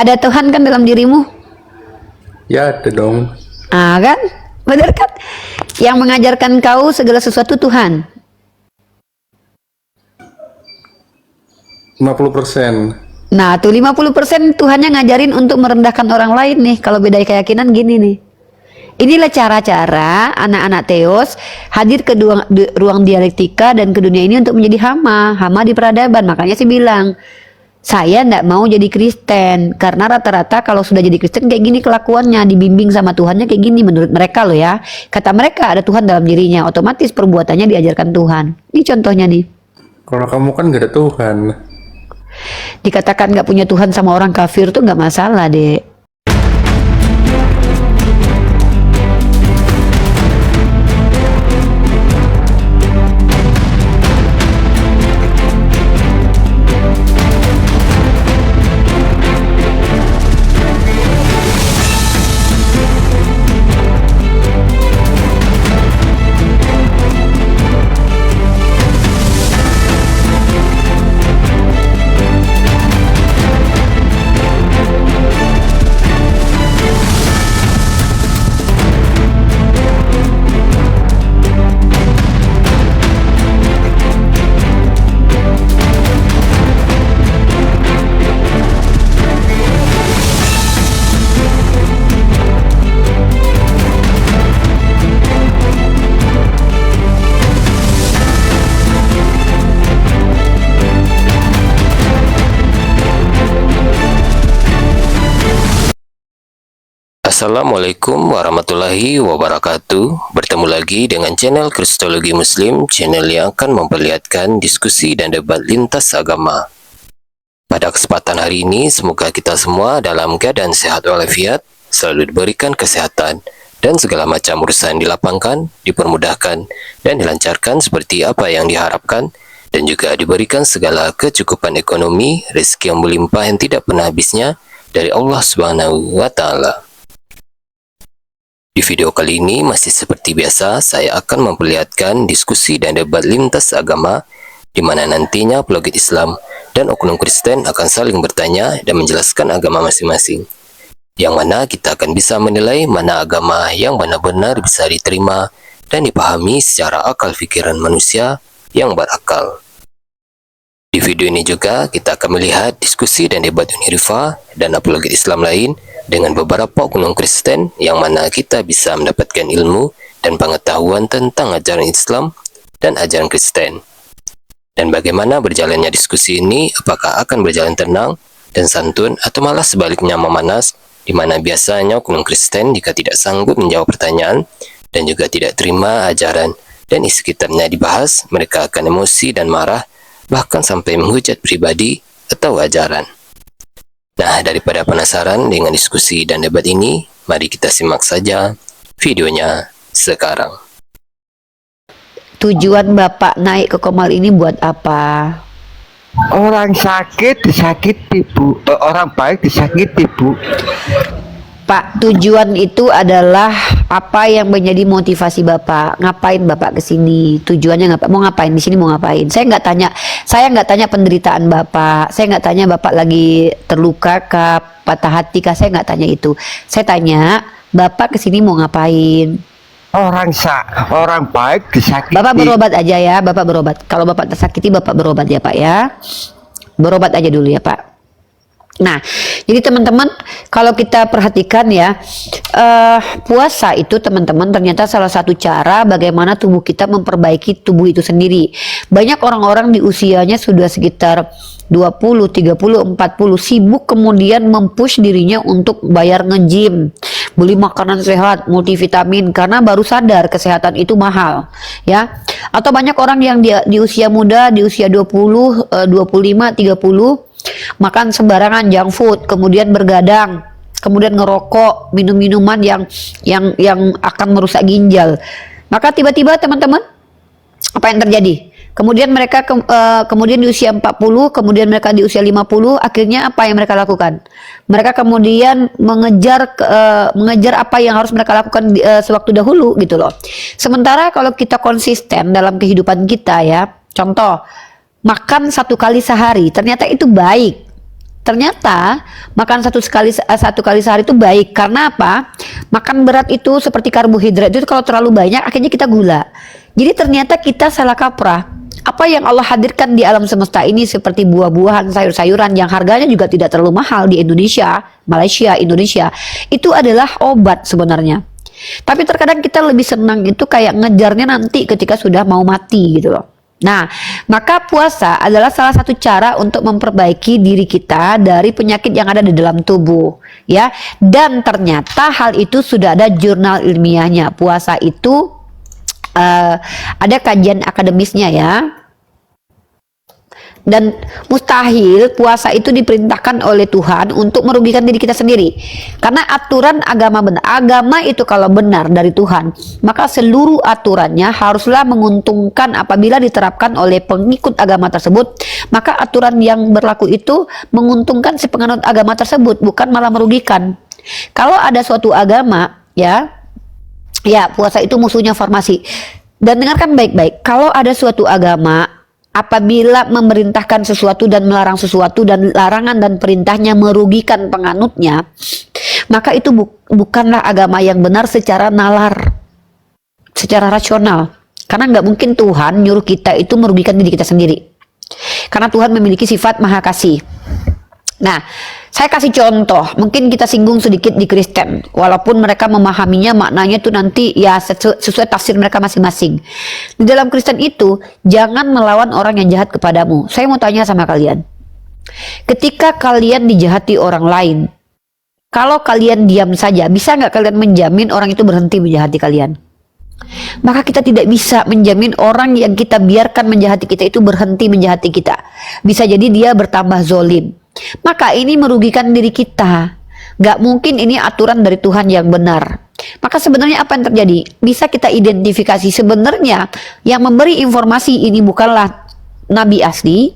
Ada Tuhan kan dalam dirimu? Ya ada dong. Ah kan? Benar kan? Yang mengajarkan kau segala sesuatu Tuhan. 50%. Nah, tuh 50% Tuhannya ngajarin untuk merendahkan orang lain nih. Kalau beda keyakinan gini nih. Inilah cara-cara anak-anak Theos hadir ke ruang dialektika dan ke dunia ini untuk menjadi hama di peradaban. Makanya saya bilang, saya nggak mau jadi Kristen karena rata-rata kalau sudah jadi Kristen kayak gini kelakuannya, dibimbing sama Tuhannya kayak gini menurut mereka loh ya. Kata mereka ada Tuhan dalam dirinya, otomatis perbuatannya diajarkan Tuhan. Ini contohnya nih. Kalau kamu kan gak ada Tuhan. Dikatakan nggak punya Tuhan sama orang kafir tuh nggak masalah, Dek. Assalamualaikum warahmatullahi wabarakatuh. Bertemu lagi dengan channel Kristologi Muslim, channel yang akan memperlihatkan diskusi dan debat lintas agama. Pada kesempatan hari ini, semoga kita semua dalam keadaan sehat walafiat, selalu diberikan kesehatan, dan segala macam urusan dilapangkan, dipermudahkan, dan dilancarkan seperti apa yang diharapkan, dan juga diberikan segala kecukupan ekonomi, rezeki yang melimpah yang tidak pernah habisnya dari Allah Subhanahu wa Ta'ala. Di video kali ini masih seperti biasa, saya akan memperlihatkan diskusi dan debat lintas agama di mana nantinya apologet Islam dan oknum Kristen akan saling bertanya dan menjelaskan agama masing-masing. Yang mana kita akan bisa menilai mana agama yang benar-benar bisa diterima dan dipahami secara akal pikiran manusia yang berakal. Di video ini juga kita akan melihat diskusi dan debat Unirifa dan apologet Islam lain dengan beberapa oknum Kristen yang mana kita bisa mendapatkan ilmu dan pengetahuan tentang ajaran Islam dan ajaran Kristen. Dan bagaimana berjalannya diskusi ini, apakah akan berjalan tenang dan santun atau malah sebaliknya memanas, di mana biasanya oknum Kristen jika tidak sanggup menjawab pertanyaan dan juga tidak terima ajaran dan isi kitabnya dibahas, mereka akan emosi dan marah, bahkan sampai menghujat pribadi atau ajaran. Nah, daripada penasaran dengan diskusi dan debat ini, mari kita simak saja videonya sekarang. Tujuan Bapak naik ke Komal ini buat apa? Orang sakit disakiti, Bu. Orang baik disakiti, Bu. Pak, tujuan itu adalah apa yang menjadi motivasi Bapak? Ngapain Bapak kesini? Tujuannya mau ngapain di sini? Mau ngapain? Saya nggak tanya penderitaan Bapak. Saya nggak tanya Bapak lagi terluka kah, patah hati kah? Saya nggak tanya itu. Saya tanya Bapak kesini mau ngapain? Orang baik disakiti. Bapak berobat aja ya. Bapak berobat. Kalau Bapak tersakiti, Bapak berobat ya Pak ya. Berobat aja dulu ya Pak. Nah, jadi teman-teman, kalau kita perhatikan ya, puasa itu teman-teman ternyata salah satu cara bagaimana tubuh kita memperbaiki tubuh itu sendiri. Banyak orang-orang di usianya sudah sekitar 20, 30, 40 sibuk kemudian mempush dirinya untuk bayar nge-gym, beli makanan sehat, multivitamin karena baru sadar kesehatan itu mahal, ya. Atau banyak orang yang di usia muda, di usia 20, 25, 30 makan sembarangan junk food, kemudian bergadang, kemudian ngerokok, minum minuman yang akan merusak ginjal. Maka tiba-tiba teman-teman, apa yang terjadi? Kemudian mereka kemudian di usia 40, kemudian mereka di usia 50, akhirnya apa yang mereka lakukan? Mereka kemudian mengejar apa yang harus mereka lakukan sewaktu dahulu gitu loh. Sementara kalau kita konsisten dalam kehidupan kita ya, contoh makan 1 kali sehari, ternyata itu baik. Ternyata makan satu kali sehari itu baik. Karena apa? Makan berat itu seperti karbohidrat itu kalau terlalu banyak akhirnya kita gula. Jadi ternyata kita salah kaprah. Apa yang Allah hadirkan di alam semesta ini seperti buah-buahan, sayur-sayuran yang harganya juga tidak terlalu mahal di Indonesia, Malaysia, Indonesia, itu adalah obat sebenarnya. Tapi terkadang kita lebih senang itu kayak ngejarnya nanti ketika sudah mau mati gitu loh. Nah, maka puasa adalah salah satu cara untuk memperbaiki diri kita dari penyakit yang ada di dalam tubuh, ya. Dan ternyata hal itu sudah ada jurnal ilmiahnya. Puasa itu ada kajian akademisnya ya. Dan mustahil puasa itu diperintahkan oleh Tuhan untuk merugikan diri kita sendiri. Karena aturan agama itu kalau benar dari Tuhan, maka seluruh aturannya haruslah menguntungkan apabila diterapkan oleh pengikut agama tersebut. Maka aturan yang berlaku itu menguntungkan si penganut agama tersebut, bukan malah merugikan. Kalau ada suatu agama ya puasa itu musuhnya farmasi. Dan dengarkan baik-baik, kalau ada suatu agama apabila memerintahkan sesuatu dan melarang sesuatu dan larangan dan perintahnya merugikan penganutnya, maka itu bukanlah agama yang benar secara nalar, secara rasional. Karena nggak mungkin Tuhan nyuruh kita itu merugikan diri kita sendiri. Karena Tuhan memiliki sifat maha kasih. Nah, saya kasih contoh, mungkin kita singgung sedikit di Kristen, walaupun mereka memahaminya maknanya itu nanti ya sesuai tafsir mereka masing-masing. Di dalam Kristen itu, jangan melawan orang yang jahat kepadamu. Saya mau tanya sama kalian, ketika kalian dijahati orang lain, kalau kalian diam saja, bisa nggak kalian menjamin orang itu berhenti menjahati kalian? Maka kita tidak bisa menjamin orang yang kita biarkan menjahati kita itu berhenti menjahati kita. Bisa jadi dia bertambah zolim. Maka ini merugikan diri kita. Gak mungkin ini aturan dari Tuhan yang benar. Maka sebenarnya apa yang terjadi? Bisa kita identifikasi sebenarnya yang memberi informasi ini bukanlah nabi asli,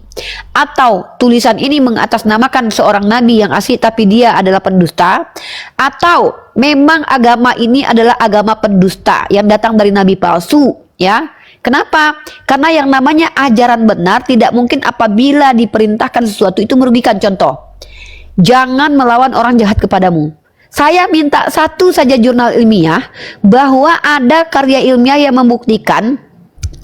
atau tulisan ini mengatasnamakan seorang nabi yang asli tapi dia adalah pendusta, atau memang agama ini adalah agama pendusta yang datang dari nabi palsu, ya. Kenapa? Karena yang namanya ajaran benar tidak mungkin apabila diperintahkan sesuatu itu merugikan. Contoh, jangan melawan orang jahat kepadamu. Saya minta satu saja jurnal ilmiah bahwa ada karya ilmiah yang membuktikan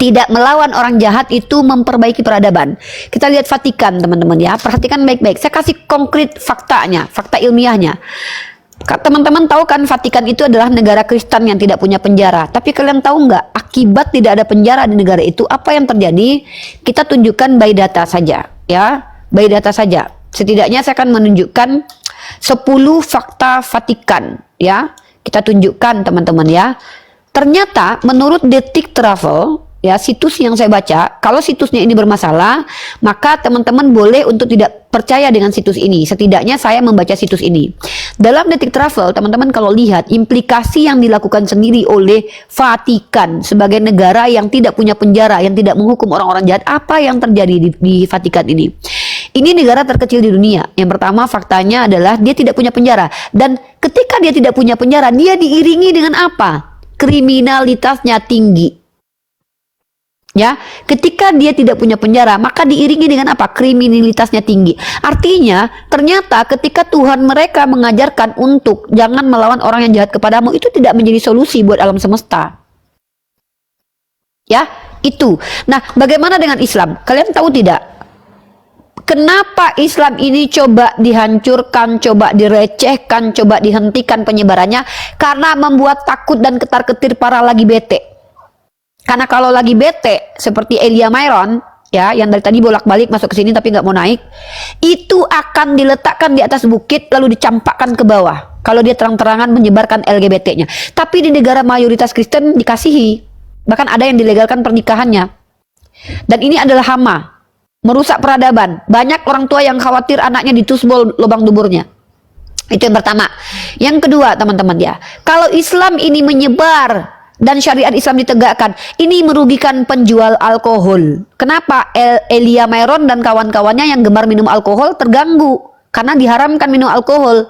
tidak melawan orang jahat itu memperbaiki peradaban. Kita lihat Vatikan, teman-teman ya. Perhatikan baik-baik. Saya kasih konkret faktanya, fakta ilmiahnya. Teman-teman tahu kan Vatikan itu adalah negara Kristen yang tidak punya penjara. Tapi kalian tahu nggak akibat tidak ada penjara di negara itu apa yang terjadi? Kita tunjukkan by data saja ya, by data saja. Setidaknya saya akan menunjukkan 10 fakta Vatikan ya. Kita tunjukkan teman-teman ya. Ternyata menurut Detik Travel ya, situs yang saya baca, kalau situsnya ini bermasalah, maka teman-teman boleh untuk tidak percaya dengan situs ini. Setidaknya saya membaca situs ini. Dalam Detik Travel, teman-teman kalau lihat implikasi yang dilakukan sendiri oleh Vatikan sebagai negara yang tidak punya penjara, yang tidak menghukum orang-orang jahat, apa yang terjadi di Vatikan ini? Ini negara terkecil di dunia. Yang pertama faktanya adalah dia tidak punya penjara. Dan ketika dia tidak punya penjara, dia diiringi dengan apa? Kriminalitasnya tinggi. Ya, ketika dia tidak punya penjara, maka diiringi dengan apa? Kriminalitasnya tinggi. Artinya, ternyata ketika Tuhan mereka mengajarkan untuk jangan melawan orang yang jahat kepadamu, itu tidak menjadi solusi buat alam semesta. Ya, itu. Nah, bagaimana dengan Islam? Kalian tahu tidak? Kenapa Islam ini coba dihancurkan, coba direcehkan, coba dihentikan penyebarannya? Karena membuat takut dan ketar-ketir para lagi bete. Karena kalau lagi bete seperti Elia Myron ya, yang dari tadi bolak-balik masuk ke sini tapi nggak mau naik, itu akan diletakkan di atas bukit lalu dicampakkan ke bawah kalau dia terang-terangan menyebarkan LGBT-nya. Tapi di negara mayoritas Kristen dikasihi, bahkan ada yang dilegalkan pernikahannya. Dan ini adalah hama, merusak peradaban. Banyak orang tua yang khawatir anaknya ditusbol lubang duburnya. Itu yang pertama. Yang kedua teman-teman ya, kalau Islam ini menyebar dan syariat Islam ditegakkan, ini merugikan penjual alkohol. Kenapa? Elia Myron dan kawan-kawannya yang gemar minum alkohol terganggu karena diharamkan minum alkohol,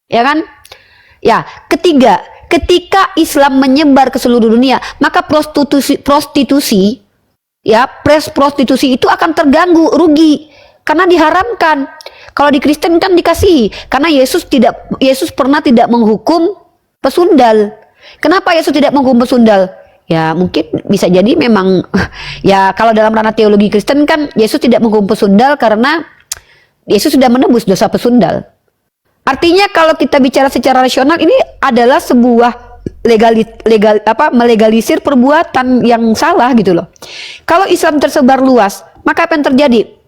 ya kan? Ya, ketiga, ketika Islam menyebar ke seluruh dunia, maka prostitusi ya, prostitusi itu akan terganggu, rugi. Karena diharamkan. Kalau di Kristen kan dikasihi. Karena Yesus pernah tidak menghukum pesundal. Kenapa Yesus tidak menghukum pesundal? Ya mungkin bisa jadi memang ya kalau dalam ranah teologi Kristen kan Yesus tidak menghukum pesundal karena Yesus sudah menebus dosa pesundal. Artinya kalau kita bicara secara rasional ini adalah sebuah melegalisir perbuatan yang salah gitu loh. Kalau Islam tersebar luas, maka apa yang terjadi?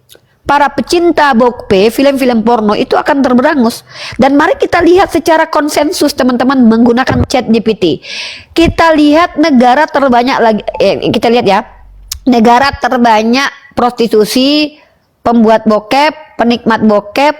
Para pecinta bokpe, film-film porno itu akan terberangus. Dan mari kita lihat secara konsensus teman-teman menggunakan ChatGPT. Kita lihat negara terbanyak lagi, kita lihat ya, negara terbanyak prostitusi, pembuat bokep, penikmat bokep,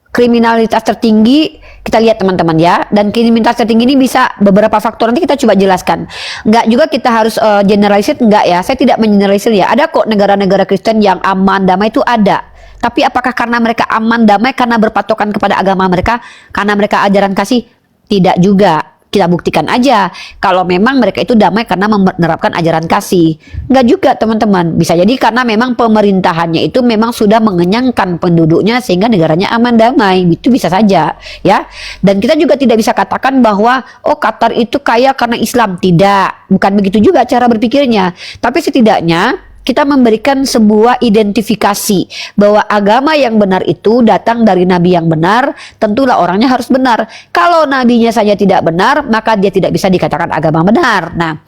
kriminalitas tertinggi. Kita lihat teman-teman ya, dan kriminalitas tertinggi ini bisa beberapa faktor, nanti kita coba jelaskan. Enggak juga kita harus generalisir, enggak ya, saya tidak mengeneralisir ya. Ada kok negara-negara Kristen yang aman, damai itu ada. Tapi apakah karena mereka aman, damai karena berpatokan kepada agama mereka, karena mereka ajaran kasih? Tidak juga. Kita buktikan aja kalau memang mereka itu damai karena menerapkan ajaran kasih. Enggak juga teman-teman, bisa jadi karena memang pemerintahannya itu memang sudah mengenyangkan penduduknya sehingga negaranya aman damai, itu bisa saja ya. Dan kita juga tidak bisa katakan bahwa oh Qatar itu kaya karena Islam, tidak, bukan begitu juga cara berpikirnya. Tapi setidaknya kita memberikan sebuah identifikasi bahwa agama yang benar itu datang dari nabi yang benar, tentulah orangnya harus benar. Kalau nabinya saja tidak benar, maka dia tidak bisa dikatakan agama benar. Nah,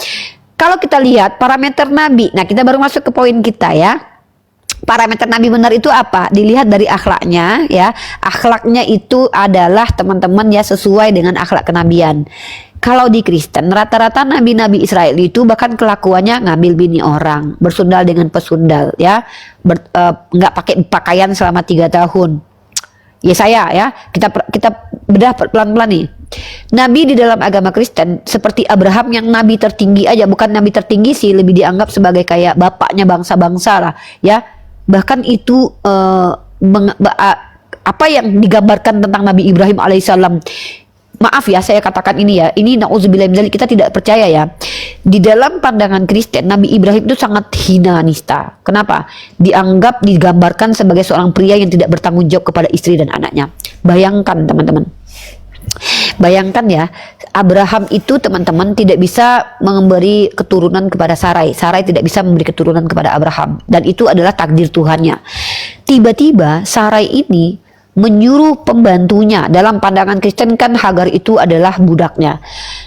kalau kita lihat parameter nabi, nah kita baru masuk ke poin kita ya. Parameter nabi benar itu apa? Dilihat dari akhlaknya ya. Akhlaknya itu adalah teman-teman ya sesuai dengan akhlak kenabian. Kalau di Kristen rata-rata nabi-nabi Israel itu bahkan kelakuannya ngambil bini orang, bersundal dengan pesundal ya, nggak pakai pakaian selama 3 tahun. Ya saya ya, kita bedah pelan-pelan nih. Nabi di dalam agama Kristen seperti Abraham yang nabi tertinggi aja, bukan nabi tertinggi sih, lebih dianggap sebagai kayak bapaknya bangsa-bangsa lah ya. Bahkan itu apa yang digambarkan tentang Nabi Ibrahim alaihissalam. Maaf ya saya katakan ini ya, ini na'udzubillah min dzalik, kita tidak percaya ya. Di dalam pandangan Kristen Nabi Ibrahim itu sangat hina nista. Kenapa? Digambarkan sebagai seorang pria yang tidak bertanggung jawab kepada istri dan anaknya. Bayangkan teman-teman, bayangkan ya, Abraham itu teman-teman tidak bisa memberi keturunan kepada Sarai. Sarai tidak bisa memberi keturunan kepada Abraham, dan itu adalah takdir Tuhannya. Tiba-tiba Sarai ini menyuruh pembantunya, dalam pandangan Kristen kan Hagar itu adalah budaknya.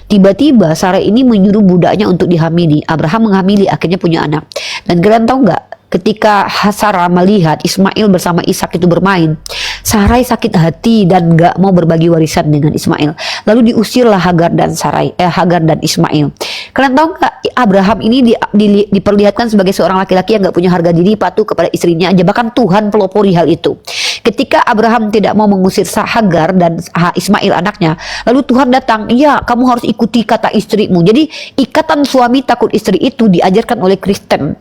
Tiba-tiba Sarai ini menyuruh budaknya untuk dihamili. Abraham menghamili, akhirnya punya anak. Dan kalian tahu nggak, ketika Sarah melihat Ismail bersama Ishak itu bermain, Sarai sakit hati dan nggak mau berbagi warisan dengan Ismail. Lalu diusirlah Hagar dan Ismail. Kalian tahu nggak, Abraham ini diperlihatkan sebagai seorang laki-laki yang nggak punya harga diri, patuh kepada istrinya aja. Bahkan Tuhan pelopori hal itu. Ketika Abraham tidak mau mengusir Hagar dan Ismail anaknya, lalu Tuhan datang, ya kamu harus ikuti kata istrimu. Jadi ikatan suami takut istri itu diajarkan oleh Kristen.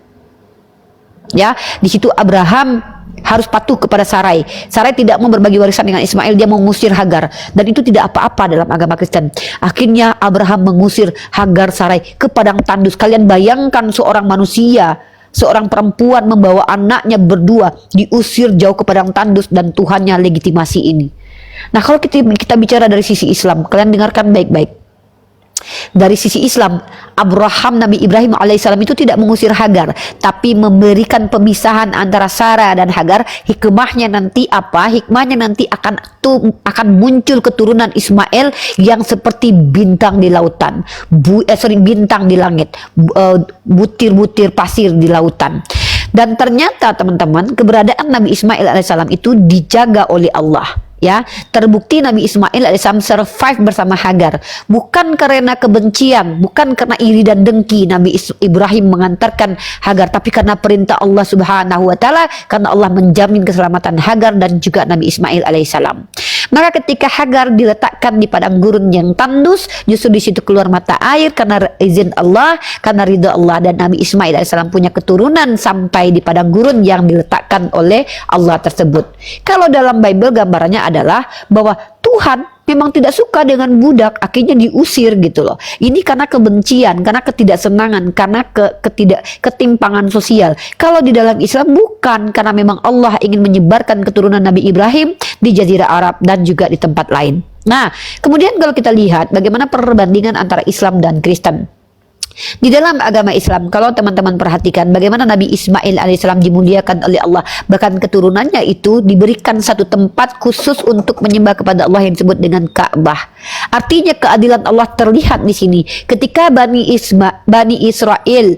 Ya, di situ Abraham harus patuh kepada Sarai. Sarai tidak mau berbagi warisan dengan Ismail, dia mau mengusir Hagar, dan itu tidak apa-apa dalam agama Kristen. Akhirnya Abraham mengusir Hagar, Sarai ke padang tandus. Kalian bayangkan seorang manusia, seorang perempuan membawa anaknya berdua diusir jauh ke padang tandus, dan Tuhannya legitimasi ini. Nah, kalau kita bicara dari sisi Islam, kalian dengarkan baik-baik. Dari sisi Islam, Nabi Ibrahim alaihissalam itu tidak mengusir Hagar, tapi memberikan pemisahan antara Sarah dan Hagar. Hikmahnya nanti apa? Hikmahnya nanti akan muncul keturunan Ismail yang seperti bintang di lautan, bintang di langit, butir-butir pasir di lautan. Dan ternyata teman-teman, keberadaan Nabi Ismail alaihissalam itu dijaga oleh Allah. Ya, terbukti Nabi Ismail alaihissalam survive bersama Hagar, bukan karena kebencian, bukan karena iri dan dengki Nabi Ibrahim mengantarkan Hagar, tapi karena perintah Allah Subhanahu wa taala, karena Allah menjamin keselamatan Hagar dan juga Nabi Ismail alaihissalam. Maka ketika Hagar diletakkan di padang gurun yang tandus, justru di situ keluar mata air karena izin Allah, karena ridha Allah, dan Nabi Ismail alaihissalam punya keturunan sampai di padang gurun yang diletakkan oleh Allah tersebut. Kalau dalam Bible gambarannya adalah bahwa Tuhan memang tidak suka dengan budak, akhirnya diusir gitu loh. Ini karena kebencian, karena ketidaksenangan, karena ketimpangan sosial. Kalau di dalam Islam bukan, karena memang Allah ingin menyebarkan keturunan Nabi Ibrahim di Jazirah Arab dan juga di tempat lain. Nah, kemudian kalau kita lihat bagaimana perbandingan antara Islam dan Kristen. Di dalam agama Islam, kalau teman-teman perhatikan bagaimana Nabi Ismail alaihissalam dimuliakan oleh Allah, bahkan keturunannya itu diberikan satu tempat khusus untuk menyembah kepada Allah yang disebut dengan Ka'bah. Artinya keadilan Allah terlihat di sini. Ketika Bani Israel,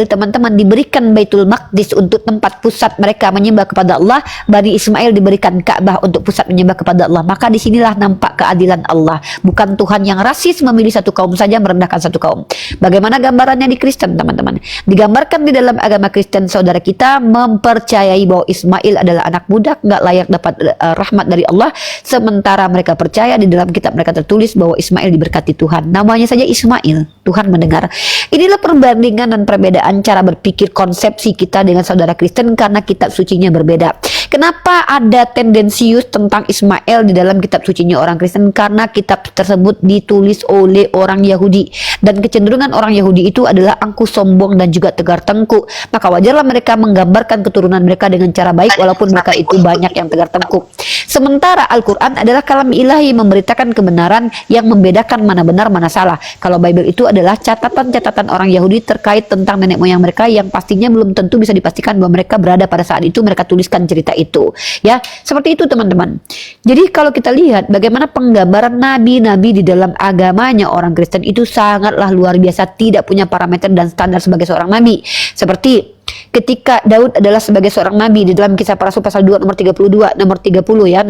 teman-teman, diberikan Baitul Maqdis untuk tempat pusat mereka menyembah kepada Allah, Bani Ismail diberikan Ka'bah untuk pusat menyembah kepada Allah. Maka disinilah nampak keadilan Allah. Bukan Tuhan yang rasis memilih satu kaum saja merendahkan satu kaum. Bagaimana gambarannya di Kristen, teman-teman? Digambarkan di dalam agama Kristen, saudara kita mempercayai bahwa Ismail adalah anak budak, nggak layak dapat rahmat dari Allah, sementara mereka percaya di dalam kitab mereka tertulis bahwa Ismail diberkati Tuhan. Namanya saja Ismail, Tuhan mendengar. Inilah perbandingan dan perbedaan cara berpikir konsepsi kita dengan saudara Kristen karena kitab sucinya berbeda. Kenapa ada tendensius tentang Ismail di dalam kitab sucinya orang Kristen? Karena kitab tersebut ditulis oleh orang Yahudi, dan kecenderungan orang Yahudi itu adalah angkuh, sombong, dan juga tegar tengkuk. Maka wajarlah mereka menggambarkan keturunan mereka dengan cara baik walaupun mereka itu banyak yang tegar tengkuk. Sementara Al-Quran adalah kalam ilahi, memberitakan kebenaran yang membedakan mana benar mana salah. Kalau Bible itu adalah catatan-catatan orang Yahudi terkait tentang nenek moyang mereka yang pastinya belum tentu bisa dipastikan bahwa mereka berada pada saat itu mereka tuliskan cerita itu. Ya, seperti itu teman-teman. Jadi kalau kita lihat bagaimana penggambaran nabi-nabi di dalam agamanya orang Kristen itu sangatlah luar biasa, tidak punya parameter dan standar sebagai seorang nabi. Seperti ketika Daud adalah sebagai seorang nabi di dalam Kisah Para Rasul pasal 2 nomor 32, nomor 30 ya,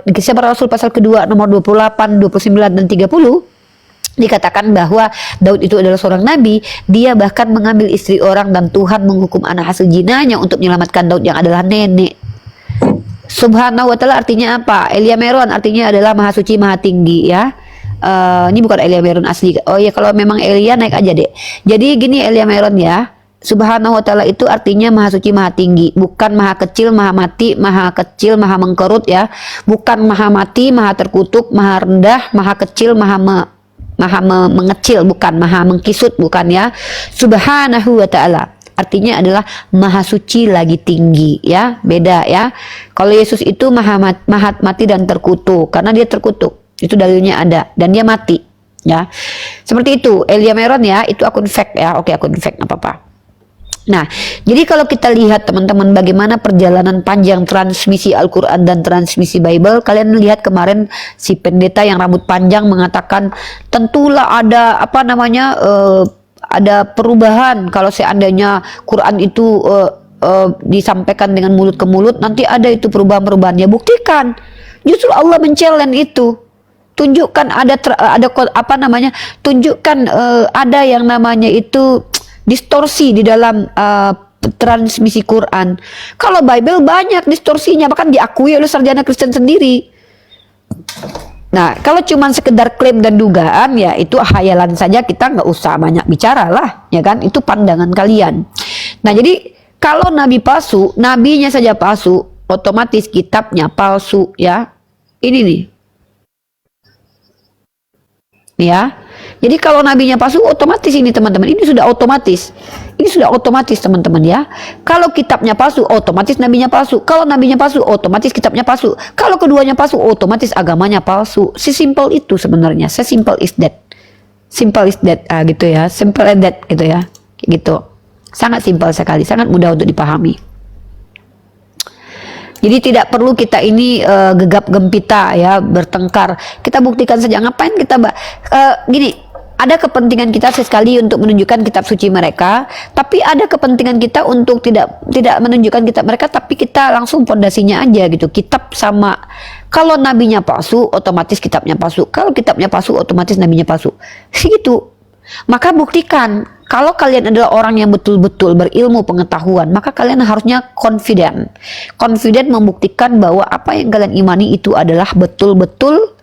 Kisah Para Rasul pasal kedua nomor 28, 29 dan 30 dikatakan bahwa Daud itu adalah seorang nabi. Dia bahkan mengambil istri orang dan Tuhan menghukum anak hasil jinanya untuk menyelamatkan Daud yang adalah nenek. Subhanahu wa ta'ala artinya apa? Elia Meron artinya adalah maha suci, maha tinggi ya. Ini bukan Elia Meron asli. Oh ya, kalau memang Elia naik aja deh. Jadi gini Elia Meron ya. Subhanahu wa ta'ala itu artinya maha suci, maha tinggi. Bukan maha kecil, maha mati, maha kecil, maha mengkerut ya. Bukan maha mati, maha terkutuk, maha rendah, maha kecil, mengecil, bukan maha mengkisut, bukan ya. Subhanahu wa ta'ala artinya adalah maha suci lagi tinggi ya, beda ya. Kalau Yesus itu maha mati dan terkutuk karena dia terkutuk, itu dalilnya ada, dan dia mati ya. Seperti itu Elia Meron ya, itu akun fake ya. Oke, akun fake nggak apa-apa. Nah, jadi kalau kita lihat teman-teman bagaimana perjalanan panjang transmisi Al-Quran dan transmisi Bible, kalian lihat kemarin si pendeta yang rambut panjang mengatakan tentulah ada ada perubahan kalau seandainya Quran itu disampaikan dengan mulut ke mulut, nanti ada itu perubahan-perubahannya. Buktikan, justru Allah men-challenge itu. Tunjukkan tunjukkan ada yang namanya itu distorsi di dalam transmisi Quran. Kalau Bible banyak distorsinya, bahkan diakui oleh sarjana Kristen sendiri. Nah, kalau cuma sekedar klaim dan dugaan ya itu hayalan saja, kita nggak usah banyak bicara lah, ya kan? Itu pandangan kalian. Nah, jadi kalau nabi palsu, nabinya saja palsu, otomatis kitabnya palsu ya. Ini nih. Ya. Jadi kalau nabinya palsu otomatis ini teman-teman, ini sudah otomatis. Ini sudah otomatis teman-teman ya. Kalau kitabnya palsu otomatis nabinya palsu. Kalau nabinya palsu otomatis kitabnya palsu. Kalau keduanya palsu otomatis agamanya palsu. Sesimpel itu sebenarnya. Sesimpel is that. Simple is that gitu ya. Simple as that gitu ya. Gitu. Sangat simpel sekali, sangat mudah untuk dipahami. Jadi tidak perlu kita ini gegap gempita ya, bertengkar. Kita buktikan saja. Ngapain kita gini? Ada kepentingan kita sekali untuk menunjukkan kitab suci mereka, tapi ada kepentingan kita untuk tidak menunjukkan kitab mereka, tapi kita langsung pondasinya aja gitu. Kitab sama. Kalau nabinya palsu, otomatis kitabnya palsu. Kalau kitabnya palsu, otomatis nabinya palsu. Gitu. Maka buktikan. Kalau kalian adalah orang yang betul-betul berilmu pengetahuan, maka kalian harusnya confident membuktikan bahwa apa yang kalian imani itu adalah betul-betul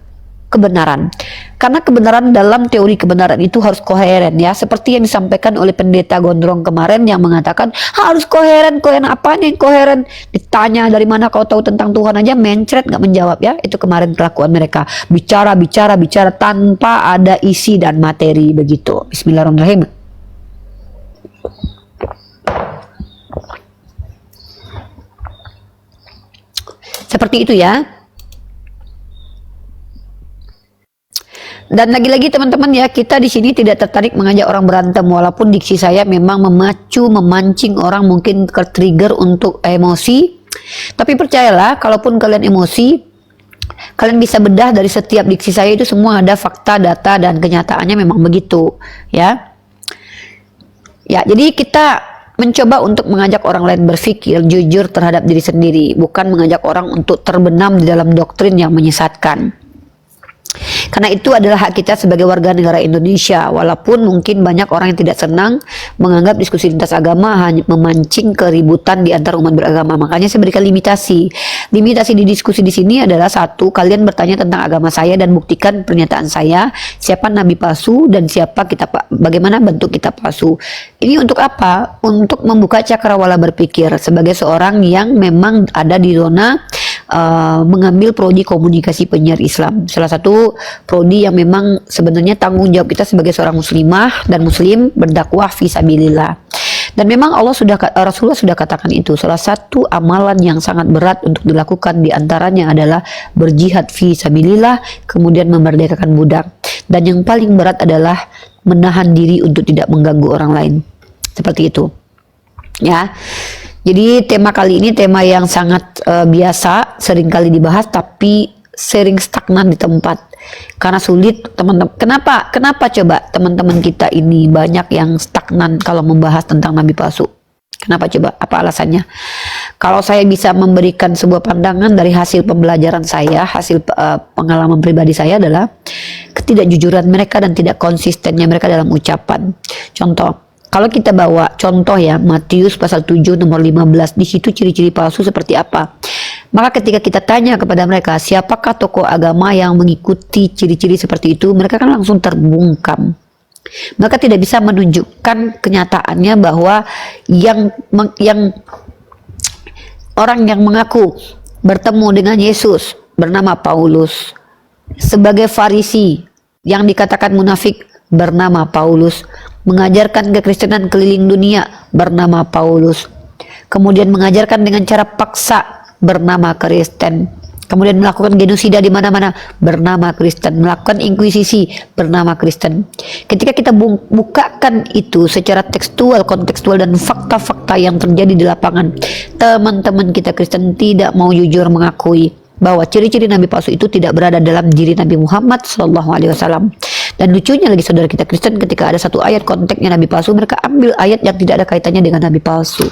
kebenaran. Karena kebenaran dalam teori kebenaran itu harus koheren ya. Seperti yang disampaikan oleh pendeta Gondrong kemarin yang mengatakan harus koheren. Koheren apanya yang koheren? Ditanya dari mana kau tahu tentang Tuhan aja mencret nggak menjawab ya. Itu kemarin kelakuan mereka. Bicara tanpa ada isi dan materi begitu. Bismillahirrahmanirrahim. Seperti itu ya. Dan lagi-lagi teman-teman ya, kita di sini tidak tertarik mengajak orang berantem, walaupun diksi saya memang memancing orang mungkin ke-trigger untuk emosi. Tapi percayalah, kalaupun kalian emosi, kalian bisa bedah dari setiap diksi saya itu semua ada fakta, data, dan kenyataannya memang begitu ya. Ya, jadi kita mencoba untuk mengajak orang lain berpikir jujur terhadap diri sendiri, bukan mengajak orang untuk terbenam di dalam doktrin yang menyesatkan. Karena itu adalah hak kita sebagai warga negara Indonesia, walaupun mungkin banyak orang yang tidak senang menganggap diskusi lintas agama hanya memancing keributan di antara umat beragama. Makanya saya berikan limitasi. Limitasi di diskusi di sini adalah satu, kalian bertanya tentang agama saya dan buktikan pernyataan saya, siapa nabi palsu dan siapa kitab, bagaimana bentuk kitab palsu. Ini untuk apa? Untuk membuka cakrawala berpikir sebagai seorang yang memang ada di zona mengambil prodi komunikasi penyiar Islam. Salah satu prodi yang memang sebenarnya tanggung jawab kita sebagai seorang muslimah dan muslim berdakwah fisabilillah. Dan memang Rasulullah sudah katakan itu. Salah satu amalan yang sangat berat untuk dilakukan diantaranya adalah berjihad fisabilillah, kemudian memerdekakan budak. Dan yang paling berat adalah menahan diri untuk tidak mengganggu orang lain. Seperti itu. Ya. Jadi tema kali ini tema yang sangat biasa, sering kali dibahas tapi sering stagnan di tempat. Karena sulit teman-teman. Kenapa coba teman-teman kita ini banyak yang stagnan kalau membahas tentang nabi palsu? Kenapa coba? Apa alasannya? Kalau saya bisa memberikan sebuah pandangan dari hasil pembelajaran saya, hasil pengalaman pribadi saya adalah ketidakjujuran mereka dan tidak konsistennya mereka dalam ucapan. Contoh, kalau kita bawa contoh ya, Matius pasal 7 nomor 15, di situ ciri-ciri palsu seperti apa. Maka ketika kita tanya kepada mereka, siapakah tokoh agama yang mengikuti ciri-ciri seperti itu, mereka kan langsung terbungkam. Mereka tidak bisa menunjukkan kenyataannya bahwa yang orang yang mengaku bertemu dengan Yesus bernama Paulus, sebagai Farisi yang dikatakan munafik bernama Paulus, mengajarkan kekristenan keliling dunia bernama Paulus, kemudian mengajarkan dengan cara paksa bernama Kristen, kemudian melakukan genosida di mana-mana bernama Kristen, melakukan inkuisisi bernama Kristen. Ketika kita bukakan itu secara tekstual, kontekstual dan fakta-fakta yang terjadi di lapangan, teman-teman kita Kristen tidak mau jujur mengakui bahwa ciri-ciri nabi palsu itu tidak berada dalam diri Nabi Muhammad SAW. Dan lucunya lagi saudara kita Kristen, ketika ada satu ayat konteksnya nabi palsu, mereka ambil ayat yang tidak ada kaitannya dengan nabi palsu.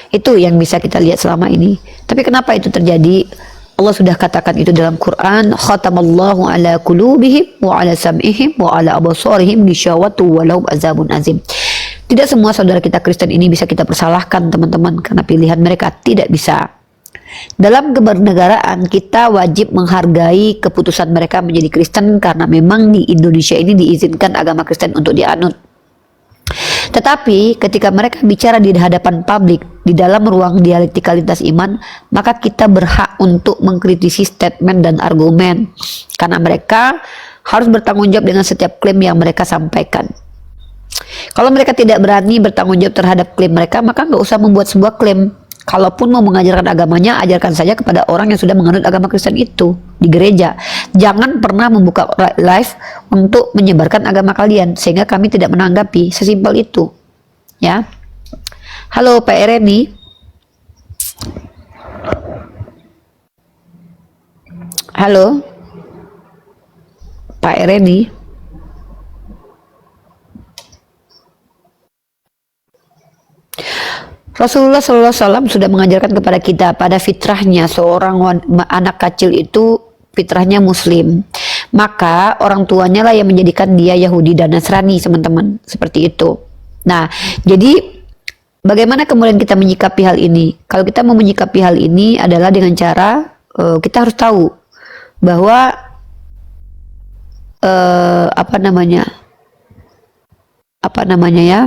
Itu yang bisa kita lihat selama ini. Tapi kenapa itu terjadi? Allah sudah katakan itu dalam Quran, khatamallahu ala qulubihim wa ala sam'ihim wa ala absarihim ghisyawatu wa lahum azabun azim. Tidak semua saudara kita Kristen ini bisa kita persalahkan teman-teman, karena pilihan mereka tidak bisa. Dalam kebernegaraan kita wajib menghargai keputusan mereka menjadi Kristen, karena memang di Indonesia ini diizinkan agama Kristen untuk dianut. Tetapi ketika mereka bicara di hadapan publik, di dalam ruang dialektikalitas iman, maka kita berhak untuk mengkritisi statement dan argumen, karena mereka harus bertanggung jawab dengan setiap klaim yang mereka sampaikan. Kalau mereka tidak berani bertanggung jawab terhadap klaim mereka, maka nggak usah membuat sebuah klaim. Kalaupun mau mengajarkan agamanya, ajarkan saja kepada orang yang sudah menganut agama Kristen itu di gereja. Jangan pernah membuka live untuk menyebarkan agama kalian, sehingga kami tidak menanggapi. Sesimpel itu. Ya. Halo Pak Ereni. Halo Pak Ereni. Rasulullah SAW sudah mengajarkan kepada kita pada fitrahnya seorang anak kecil itu fitrahnya muslim, maka orang tuanya lah yang menjadikan dia Yahudi dan Nasrani, teman-teman, seperti itu. Nah, jadi bagaimana kemudian kita menyikapi hal ini? Kalau kita mau menyikapi hal ini adalah dengan cara kita harus tahu bahwa apa namanya ya,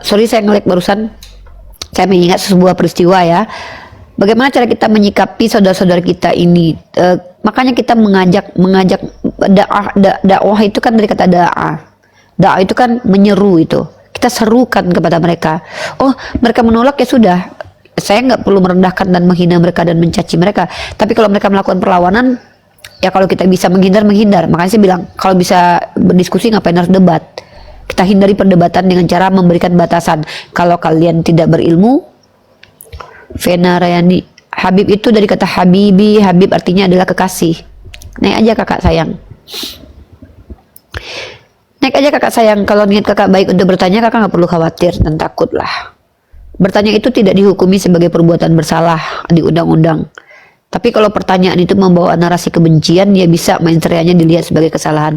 sorry saya ngelik barusan, saya mengingat sebuah peristiwa ya. Bagaimana cara kita menyikapi saudara-saudara kita ini? Makanya kita mengajak dakwah itu kan dari kata dakwah itu kan menyeru, itu kita serukan kepada mereka. Oh, mereka menolak, ya sudah, saya nggak perlu merendahkan dan menghina mereka dan mencaci mereka. Tapi kalau mereka melakukan perlawanan, ya kalau kita bisa menghindar. Makanya saya bilang, kalau bisa berdiskusi ngapain harus debat. Kita hindari perdebatan dengan cara memberikan batasan. Kalau kalian tidak berilmu, Vena Rayani, Habib itu dari kata Habibi. Habib artinya adalah kekasih. Naik aja kakak sayang. Naik aja kakak sayang. Kalau niat kakak baik untuk bertanya, kakak nggak perlu khawatir dan takut lah. Bertanya itu tidak dihukumi sebagai perbuatan bersalah di undang-undang. Tapi kalau pertanyaan itu membawa narasi kebencian, ya bisa mensreanya dilihat sebagai kesalahan.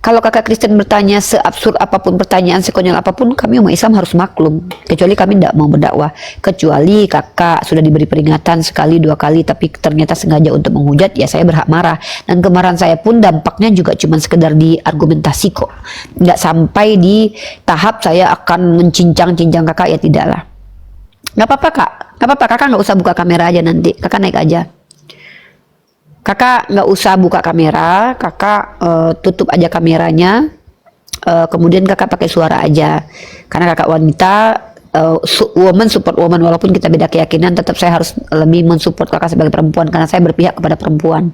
Kalau kakak Kristen bertanya seabsurd apapun pertanyaan, sekonyol apapun, kami umat Islam harus maklum. Kecuali kami tidak mau berdakwah. Kecuali kakak sudah diberi peringatan sekali, 2 kali, tapi ternyata sengaja untuk menghujat, ya saya berhak marah. Dan kemarahan saya pun dampaknya juga cuma sekedar di argumentasi kok. Nggak sampai di tahap saya akan mencincang-cincang kakak, ya tidaklah. Nggak apa-apa kak, nggak apa-apa, kakak nggak usah buka kamera aja nanti, kakak naik aja. Kakak nggak usah buka kamera, kakak tutup aja kameranya, kemudian kakak pakai suara aja. Karena kakak wanita, woman support woman, walaupun kita beda keyakinan, tetap saya harus lebih mensupport kakak sebagai perempuan karena saya berpihak kepada perempuan.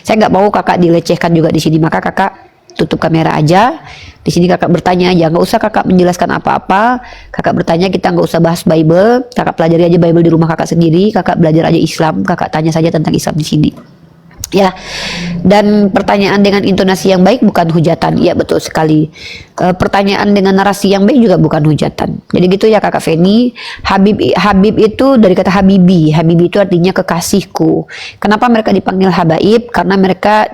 Saya nggak mau kakak dilecehkan juga di sini, maka kakak tutup kamera aja. Di sini kakak bertanya aja, nggak usah kakak menjelaskan apa-apa. Kakak bertanya, kita nggak usah bahas Bible, kakak pelajari aja Bible di rumah kakak sendiri. Kakak belajar aja Islam, kakak tanya saja tentang Islam di sini. Ya, dan pertanyaan dengan intonasi yang baik bukan hujatan. Ya betul sekali. Pertanyaan dengan narasi yang baik juga bukan hujatan. Jadi gitu ya kakak Feni. Habib itu dari kata Habibi. Habibi itu artinya kekasihku. Kenapa mereka dipanggil habaib? Karena mereka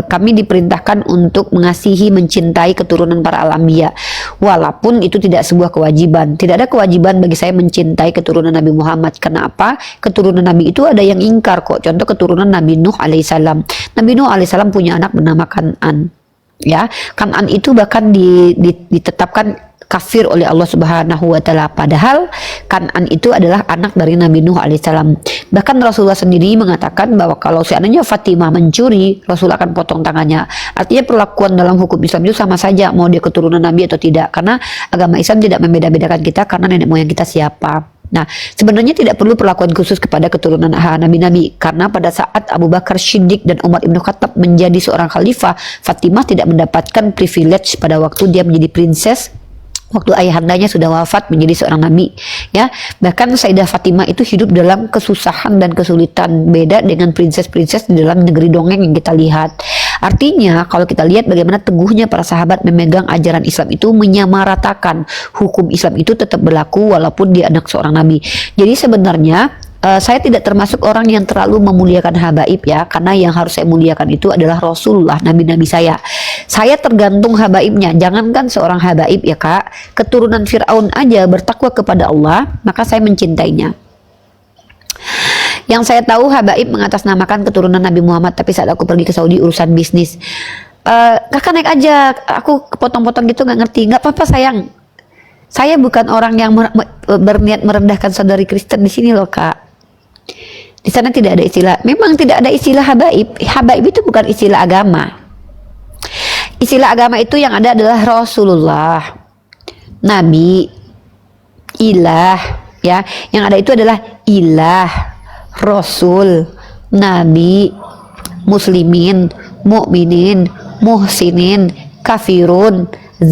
kami diperintahkan untuk mengasihi, mencintai keturunan para al-anbiya. Walaupun itu tidak sebuah kewajiban. Tidak ada kewajiban bagi saya mencintai keturunan Nabi Muhammad. Kenapa? Keturunan Nabi itu ada yang ingkar kok. Contoh keturunan Nabi Nuh alaihissalam. Nabi Nuh alaihissalam punya anak bernama Kan'an. Ya, Kan'an itu bahkan ditetapkan kafir oleh Allah Subhanahu wa taala, padahal Kan'an itu adalah anak dari Nabi Nuh alaihissalam. Bahkan Rasulullah sendiri mengatakan bahwa kalau seandainya Fatimah mencuri, Rasul akan potong tangannya. Artinya perlakuan dalam hukum Islam itu sama saja mau dia keturunan Nabi atau tidak, karena agama Islam tidak membeda-bedakan kita karena nenek moyang kita siapa. Nah, sebenarnya tidak perlu perlakuan khusus kepada keturunan nabi-nabi, karena pada saat Abu Bakar Siddiq dan Umar Ibn Khattab menjadi seorang khalifah, Fatimah tidak mendapatkan privilege pada waktu dia menjadi princess, waktu ayahandanya sudah wafat menjadi seorang nabi. Ya, bahkan Sayyidah Fatimah itu hidup dalam kesusahan dan kesulitan, beda dengan princess-princess di dalam negeri dongeng yang kita lihat. Artinya kalau kita lihat bagaimana teguhnya para sahabat memegang ajaran Islam itu, menyamaratakan hukum Islam itu tetap berlaku walaupun dia anak seorang nabi. Jadi sebenarnya saya tidak termasuk orang yang terlalu memuliakan habaib ya, karena yang harus saya muliakan itu adalah Rasulullah, nabi-nabi saya. Saya tergantung habaibnya. Jangankan seorang habaib ya kak, keturunan Fir'aun aja bertakwa kepada Allah, maka saya mencintainya. Yang saya tahu habaib mengatasnamakan keturunan Nabi Muhammad, tapi saat aku pergi ke Saudi urusan bisnis, kakak naik aja, aku kepotong-potong gitu nggak ngerti. Nggak apa-apa sayang, saya bukan orang yang berniat merendahkan saudari Kristen di sini loh kak. Di sana tidak ada istilah, memang tidak ada istilah habaib. Habaib itu bukan istilah agama. Istilah agama itu yang ada adalah Rasulullah, Nabi, ilah, ya. Yang ada itu adalah ilah, Rasul, Nabi, muslimin, mukminin, muhsinin, kafirun,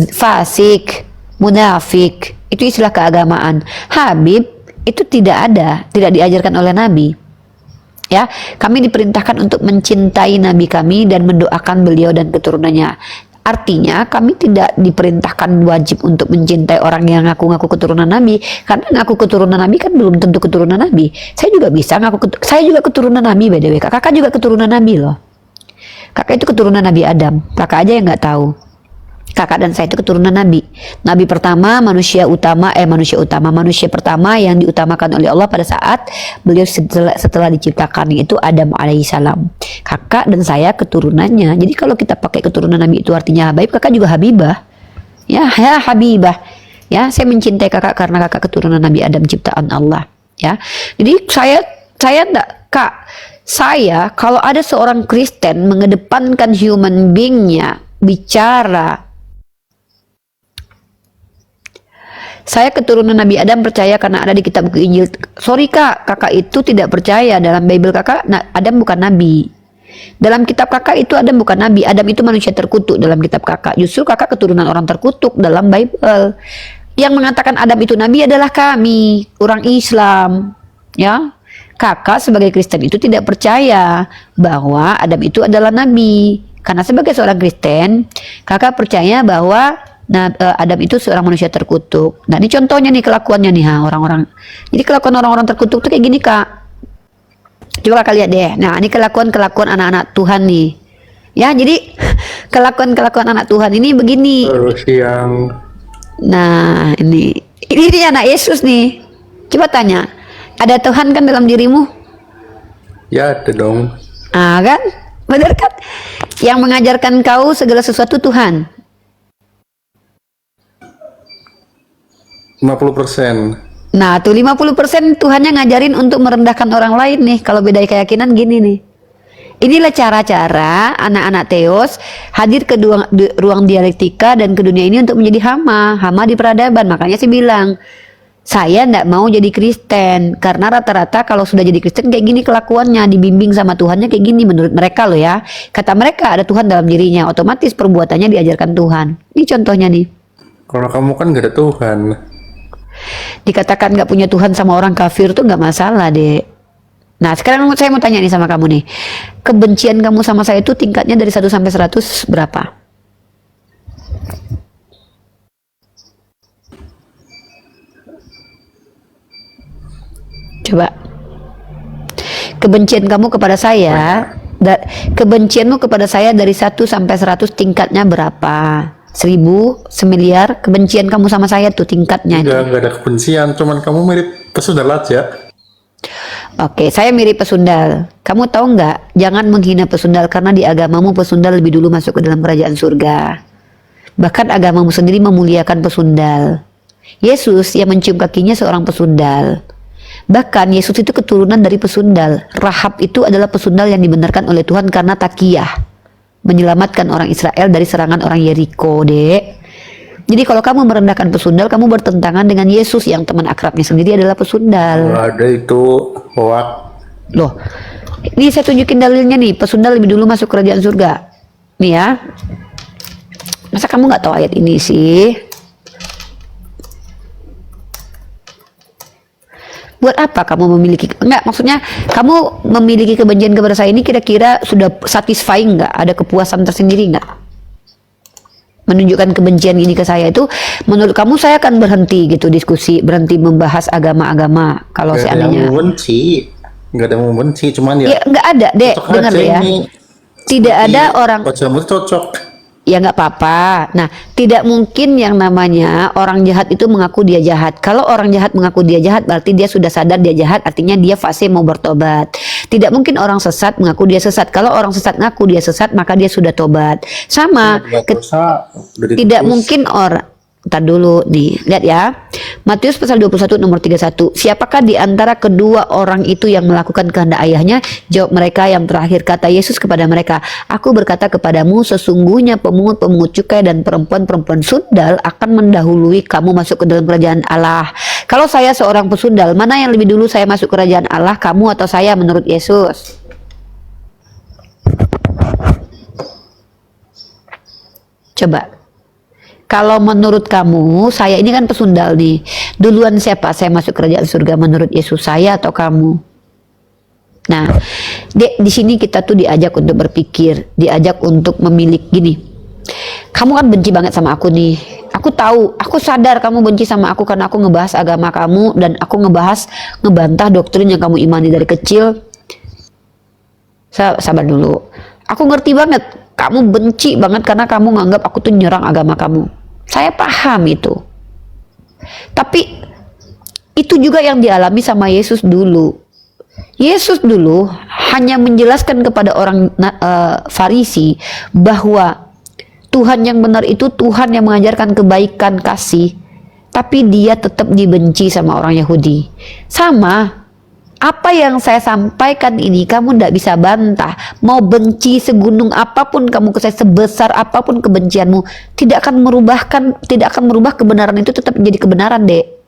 fasik, munafik. Itu istilah keagamaan. Habib itu tidak ada, tidak diajarkan oleh Nabi. Ya, kami diperintahkan untuk mencintai Nabi kami dan mendoakan beliau dan keturunannya. Artinya kami tidak diperintahkan wajib untuk mencintai orang yang ngaku-ngaku keturunan Nabi, karena ngaku keturunan Nabi kan belum tentu keturunan Nabi. Saya juga bisa ngaku, saya juga keturunan Nabi by the way. Kakak juga keturunan Nabi loh. Kakak itu keturunan Nabi Adam. Kakak aja yang nggak tahu. Kakak dan saya itu keturunan Nabi. Nabi pertama, manusia pertama yang diutamakan oleh Allah pada saat beliau setelah diciptakan, itu Adam alaihissalam. Kakak dan saya keturunannya. Jadi kalau kita pakai keturunan Nabi itu artinya habaib, kakak juga habibah. Ya habibah. Ya, saya mencintai kakak karena kakak keturunan Nabi Adam ciptaan Allah. Ya, jadi saya enggak, Kak. Saya kalau ada seorang Kristen mengedepankan human being-nya bicara, saya keturunan Nabi Adam percaya karena ada di kitab buku Injil. Sorry kak, kakak itu tidak percaya dalam Bible kakak. Adam bukan nabi. Dalam kitab kakak itu Adam bukan nabi. Adam itu manusia terkutuk dalam kitab kakak. Justru kakak keturunan orang terkutuk dalam Bible. Yang mengatakan Adam itu nabi adalah kami, orang Islam. Ya, kakak sebagai Kristen itu tidak percaya bahwa Adam itu adalah nabi. Karena sebagai seorang Kristen, kakak percaya bahwa Adam itu seorang manusia terkutuk. Nah, ini contohnya nih kelakuannya nih orang-orang. Jadi kelakuan orang-orang terkutuk tuh kayak gini kak. Coba kakak lihat deh. Nah, ini kelakuan anak-anak Tuhan nih. Ya, jadi kelakuan anak Tuhan ini begini. Terus yang Nah, ini anak Yesus nih. Coba tanya, ada Tuhan kan dalam dirimu? ya ada dong. Ah kan? Benar kan? Yang mengajarkan kau segala sesuatu Tuhan. 50%. Nah, tuh 50% Tuhannya ngajarin untuk merendahkan orang lain nih. Kalau beda keyakinan gini nih. Inilah cara-cara anak-anak Theos hadir ke ruang dialektika dan ke dunia ini untuk menjadi hama di peradaban. Makanya saya bilang, saya ndak mau jadi Kristen karena rata-rata kalau sudah jadi Kristen kayak gini kelakuannya, dibimbing sama Tuhannya kayak gini menurut mereka loh ya. Kata mereka ada Tuhan dalam dirinya, otomatis perbuatannya diajarkan Tuhan. Ini contohnya nih. Kalau kamu kan gak ada Tuhan. Dikatakan nggak punya Tuhan sama orang kafir tuh nggak masalah deh. Nah sekarang saya mau tanya nih sama kamu nih, kebencian kamu sama saya itu tingkatnya dari 1 sampai 100 berapa? Coba. Kebencian kamu kepada saya, kebencianmu kepada saya dari 1 sampai 100 tingkatnya berapa? 1000, semiliar, kebencian kamu sama saya tuh tingkatnya. Enggak ada kebencian, cuman kamu mirip pesundal aja. Oke, saya mirip pesundal. Kamu tahu nggak? Jangan menghina pesundal karena di agamamu pesundal lebih dulu masuk ke dalam kerajaan surga. Bahkan agamamu sendiri memuliakan pesundal. Yesus yang mencium kakinya seorang pesundal. Bahkan Yesus itu keturunan dari pesundal. Rahab itu adalah pesundal yang dibenarkan oleh Tuhan karena takiyah, menyelamatkan orang Israel dari serangan orang Yeriko, dek. Jadi kalau kamu merendahkan pesundal, kamu bertentangan dengan Yesus yang teman akrabnya sendiri adalah pesundal. Nggak ada itu hoak. Loh, ini saya tunjukin dalilnya nih, pesundal lebih dulu masuk kerajaan surga. Nih ya. Masa kamu nggak tahu ayat ini sih? Buat apa kamu memiliki, enggak, maksudnya kamu memiliki kebencian kepada saya ini kira-kira sudah satisfying nggak? Ada kepuasan tersendiri nggak? Menunjukkan kebencian ini ke saya itu, menurut kamu saya akan berhenti gitu diskusi, berhenti membahas agama-agama kalau Nggak ada seandainya. yang membenci. Nggak ada yang membenci, cuman ya Ya nggak ada, dek, cocok dengar aja ya. ini. Tidak Seperti ada orang. wajahmu tuh cocok. Ya nggak apa-apa. Nah, tidak mungkin yang namanya orang jahat itu mengaku dia jahat. Kalau orang jahat mengaku dia jahat, berarti dia sudah sadar dia jahat, artinya dia fase mau bertobat. Tidak mungkin orang sesat mengaku dia sesat. Kalau orang sesat ngaku dia sesat, maka dia sudah tobat. Sama, Dosa, udah tidak ditebus. mungkin orang. Ntar dulu nih, lihat ya. Matius pasal 21 nomor 31. Siapakah di antara kedua orang itu yang melakukan kehendak ayahnya? Jawab mereka yang terakhir. Kata Yesus kepada mereka, aku berkata kepadamu, sesungguhnya pemungut-pemungut cukai dan perempuan-perempuan sundal akan mendahului kamu masuk ke dalam kerajaan Allah. Kalau saya seorang pesundal, mana yang lebih dulu saya masuk kerajaan Allah, kamu atau saya menurut Yesus? Coba. Kalau menurut kamu, saya ini kan pesundal nih. Duluan siapa saya masuk kerajaan surga menurut Yesus, saya atau kamu? Nah, di sini kita tuh diajak untuk berpikir, diajak untuk memilih gini. Kamu kan benci banget sama aku nih. Aku tahu, aku sadar kamu benci sama aku karena aku ngebahas agama kamu dan aku ngebantah doktrin yang kamu imani dari kecil. Sabar dulu. Aku ngerti banget Kamu benci banget karena kamu nganggap aku tuh nyerang agama kamu. Saya paham itu. Tapi itu juga yang dialami sama Yesus dulu. Yesus dulu hanya menjelaskan kepada orang Farisi bahwa Tuhan yang benar itu Tuhan yang mengajarkan kebaikan, kasih. Tapi dia tetap dibenci sama orang Yahudi. Sama, apa yang saya sampaikan ini kamu tidak bisa bantah. Mau benci segunung apapun kamu ke saya, sebesar apapun kebencianmu, tidak akan merubah kebenaran itu tetap menjadi kebenaran, Dek.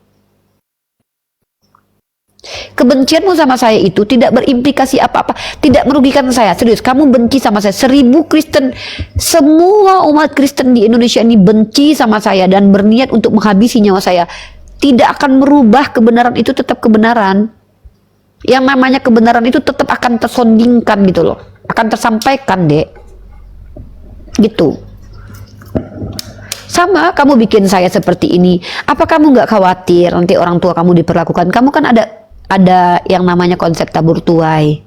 Kebencianmu sama saya itu tidak berimplikasi apa-apa, tidak merugikan saya. Serius, kamu benci sama saya. 1000 Kristen, semua umat Kristen di Indonesia ini benci sama saya dan berniat untuk menghabisi nyawa saya. Tidak akan merubah kebenaran itu tetap kebenaran. Yang namanya kebenaran itu tetap akan tersondingkan gitu loh, akan tersampaikan, Dek. Gitu. Sama, kamu bikin saya seperti ini. Apa kamu nggak khawatir nanti orang tua kamu diperlakukan? Kamu kan ada yang namanya konsep tabur tuai.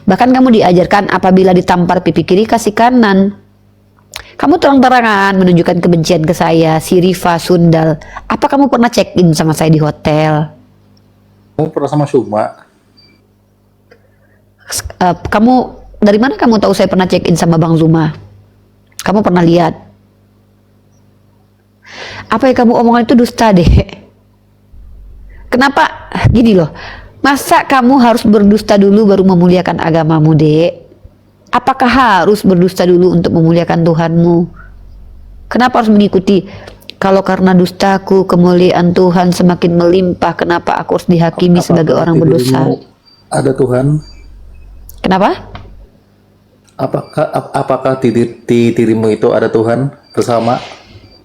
Bahkan kamu diajarkan apabila ditampar pipi kiri kasih kanan. Kamu terang-terangan menunjukkan kebencian ke saya, si Rifa Sundal. Apa kamu pernah check-in sama saya di hotel? Kamu pernah sama Suma? Kamu dari mana kamu tahu saya pernah check-in sama Bang Zuma? Kamu pernah lihat? Apa yang kamu omongan itu dusta, deh. Kenapa? Gini loh, masa kamu harus berdusta dulu baru memuliakan agamamu, Dek? Apakah harus berdusta dulu untuk memuliakan Tuhanmu? Kenapa harus mengikuti? Kalau karena dustaku kemuliaan Tuhan semakin melimpah, kenapa aku harus dihakimi sebagai orang berdosa? Ada Tuhan? Kenapa? Apakah di dirimu itu ada Tuhan bersama?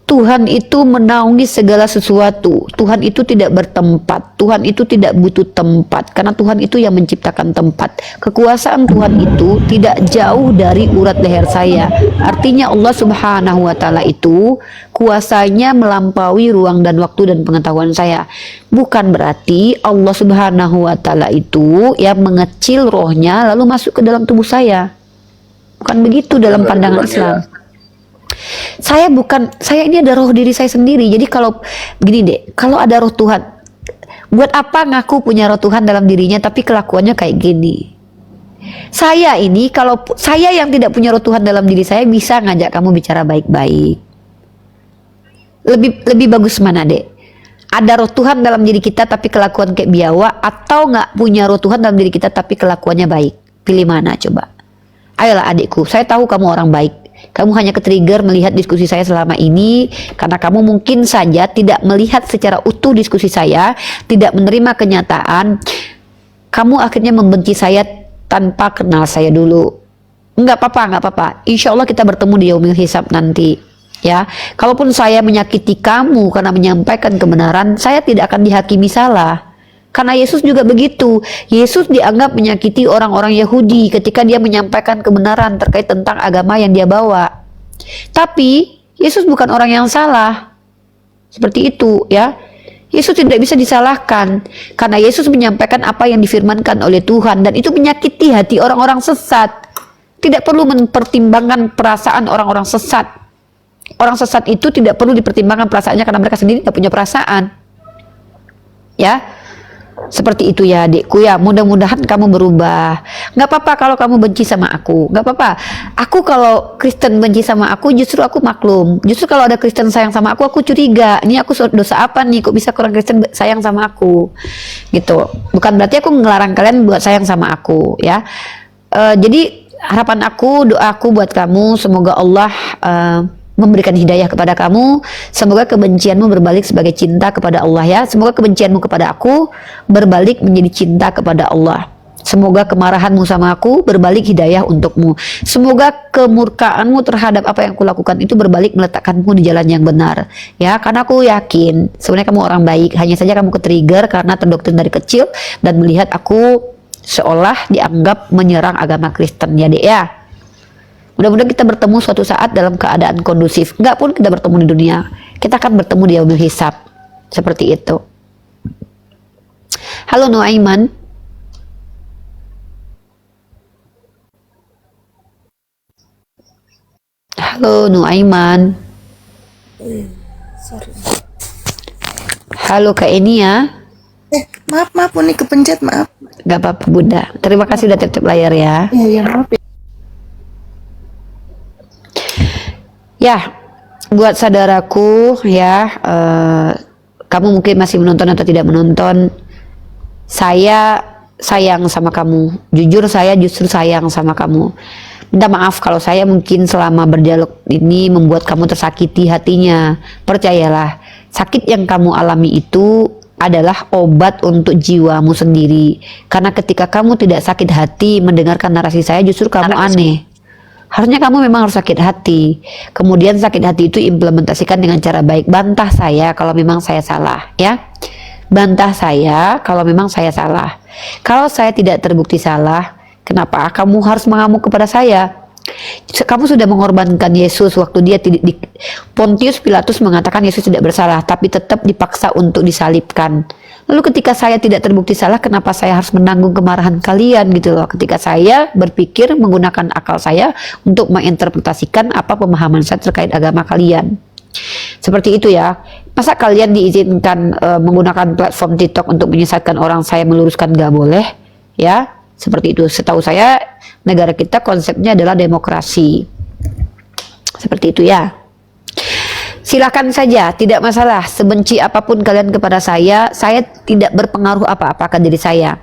Tuhan itu menaungi segala sesuatu. Tuhan itu tidak bertempat. Tuhan itu tidak butuh tempat. Karena Tuhan itu yang menciptakan tempat. Kekuasaan Tuhan itu tidak jauh dari urat leher saya. Artinya Allah Subhanahu wa Ta'ala itu kuasanya melampaui ruang dan waktu dan pengetahuan saya. Bukan berarti Allah Subhanahu wa Ta'ala itu yang mengecil rohnya lalu masuk ke dalam tubuh saya. Bukan begitu dalam pandangan Islam. Saya ini ada roh diri saya sendiri. Jadi kalau gini, Dek, kalau ada roh Tuhan, buat apa ngaku punya roh Tuhan dalam dirinya tapi kelakuannya kayak gini? Saya ini, kalau saya yang tidak punya roh Tuhan dalam diri saya, bisa ngajak kamu bicara baik-baik. Lebih bagus mana, Dek? Ada roh Tuhan dalam diri kita tapi kelakuan kayak biawa, atau nggak punya roh Tuhan dalam diri kita tapi kelakuannya baik? Pilih mana coba? Ayolah adikku, saya tahu kamu orang baik. Kamu hanya ke-trigger melihat diskusi saya selama ini karena kamu mungkin saja tidak melihat secara utuh diskusi saya, tidak menerima kenyataan. Kamu akhirnya membenci saya tanpa kenal saya dulu. Enggak apa-apa. Insya Allah kita bertemu di Yaumil Hisab nanti. Ya, kalaupun saya menyakiti kamu karena menyampaikan kebenaran, saya tidak akan dihakimi salah. Karena Yesus juga begitu. Yesus dianggap menyakiti orang-orang Yahudi ketika dia menyampaikan kebenaran terkait tentang agama yang dia bawa. Tapi Yesus bukan orang yang salah. Seperti itu, ya. Yesus tidak bisa disalahkan karena Yesus menyampaikan apa yang difirmankan oleh Tuhan dan itu menyakiti hati orang-orang sesat. Tidak perlu mempertimbangkan perasaan orang-orang sesat. Orang sesat itu tidak perlu dipertimbangkan perasaannya karena mereka sendiri tidak punya perasaan. Ya. Seperti itu ya adikku ya, mudah-mudahan kamu berubah. Nggak apa-apa kalau kamu benci sama aku, nggak apa-apa. Aku kalau Kristen benci sama aku justru aku maklum. Justru kalau ada Kristen sayang sama aku curiga. Ini aku dosa apa nih, kok bisa orang Kristen sayang sama aku gitu. Bukan berarti aku ngelarang kalian buat sayang sama aku ya. Jadi harapan aku, doaku buat kamu, semoga Allah memberikan hidayah kepada kamu. Semoga kebencianmu berbalik sebagai cinta kepada Allah ya. Semoga kebencianmu kepada aku berbalik menjadi cinta kepada Allah. Semoga kemarahanmu sama aku berbalik hidayah untukmu. Semoga kemurkaanmu terhadap apa yang kulakukan itu berbalik meletakkanmu di jalan yang benar. Ya, karena aku yakin sebenarnya kamu orang baik. Hanya saja kamu ke-trigger karena terdoktrin dari kecil dan melihat aku seolah dianggap menyerang agama Kristen ya, Dek ya. Mudah-mudahan kita bertemu suatu saat dalam keadaan kondusif. Enggak pun kita bertemu di dunia, kita akan bertemu di Yaumil Hisab. Seperti itu. Halo Nuaiman. Halo Nuaiman. Sorry. Halo Kak Enia. Maaf Uni kepencet, maaf. Gak apa-apa Bunda. Terima kasih udah tap layar ya. Iya, maaf ya. Ya, buat saudaraku ya, kamu mungkin masih menonton atau tidak menonton. Saya sayang sama kamu. Jujur saya justru sayang sama kamu. Minta maaf kalau saya mungkin selama berdialog ini membuat kamu tersakiti hatinya. Percayalah, sakit yang kamu alami itu adalah obat untuk jiwamu sendiri. Karena ketika kamu tidak sakit hati mendengarkan narasi saya, justru kamu aneh. Harusnya kamu memang harus sakit hati. Kemudian sakit hati itu implementasikan dengan cara baik. Bantah saya kalau memang saya salah, ya. Bantah saya kalau memang saya salah. Kalau saya tidak terbukti salah, kenapa kamu harus mengamuk kepada saya? Kamu sudah mengorbankan Yesus waktu dia Pontius Pilatus mengatakan Yesus tidak bersalah, tapi tetap dipaksa untuk disalibkan. Lalu ketika saya tidak terbukti salah, kenapa saya harus menanggung kemarahan kalian gitu loh? Ketika saya berpikir menggunakan akal saya untuk menginterpretasikan apa pemahaman saya terkait agama kalian. Seperti itu ya. Masa kalian diizinkan menggunakan platform TikTok untuk menyesatkan orang, saya meluruskan gak boleh? Ya, seperti itu. Setahu saya negara kita konsepnya adalah demokrasi. Seperti itu ya. Silakan saja, tidak masalah. Sebenci apapun kalian kepada saya tidak berpengaruh apa-apa ke diri saya.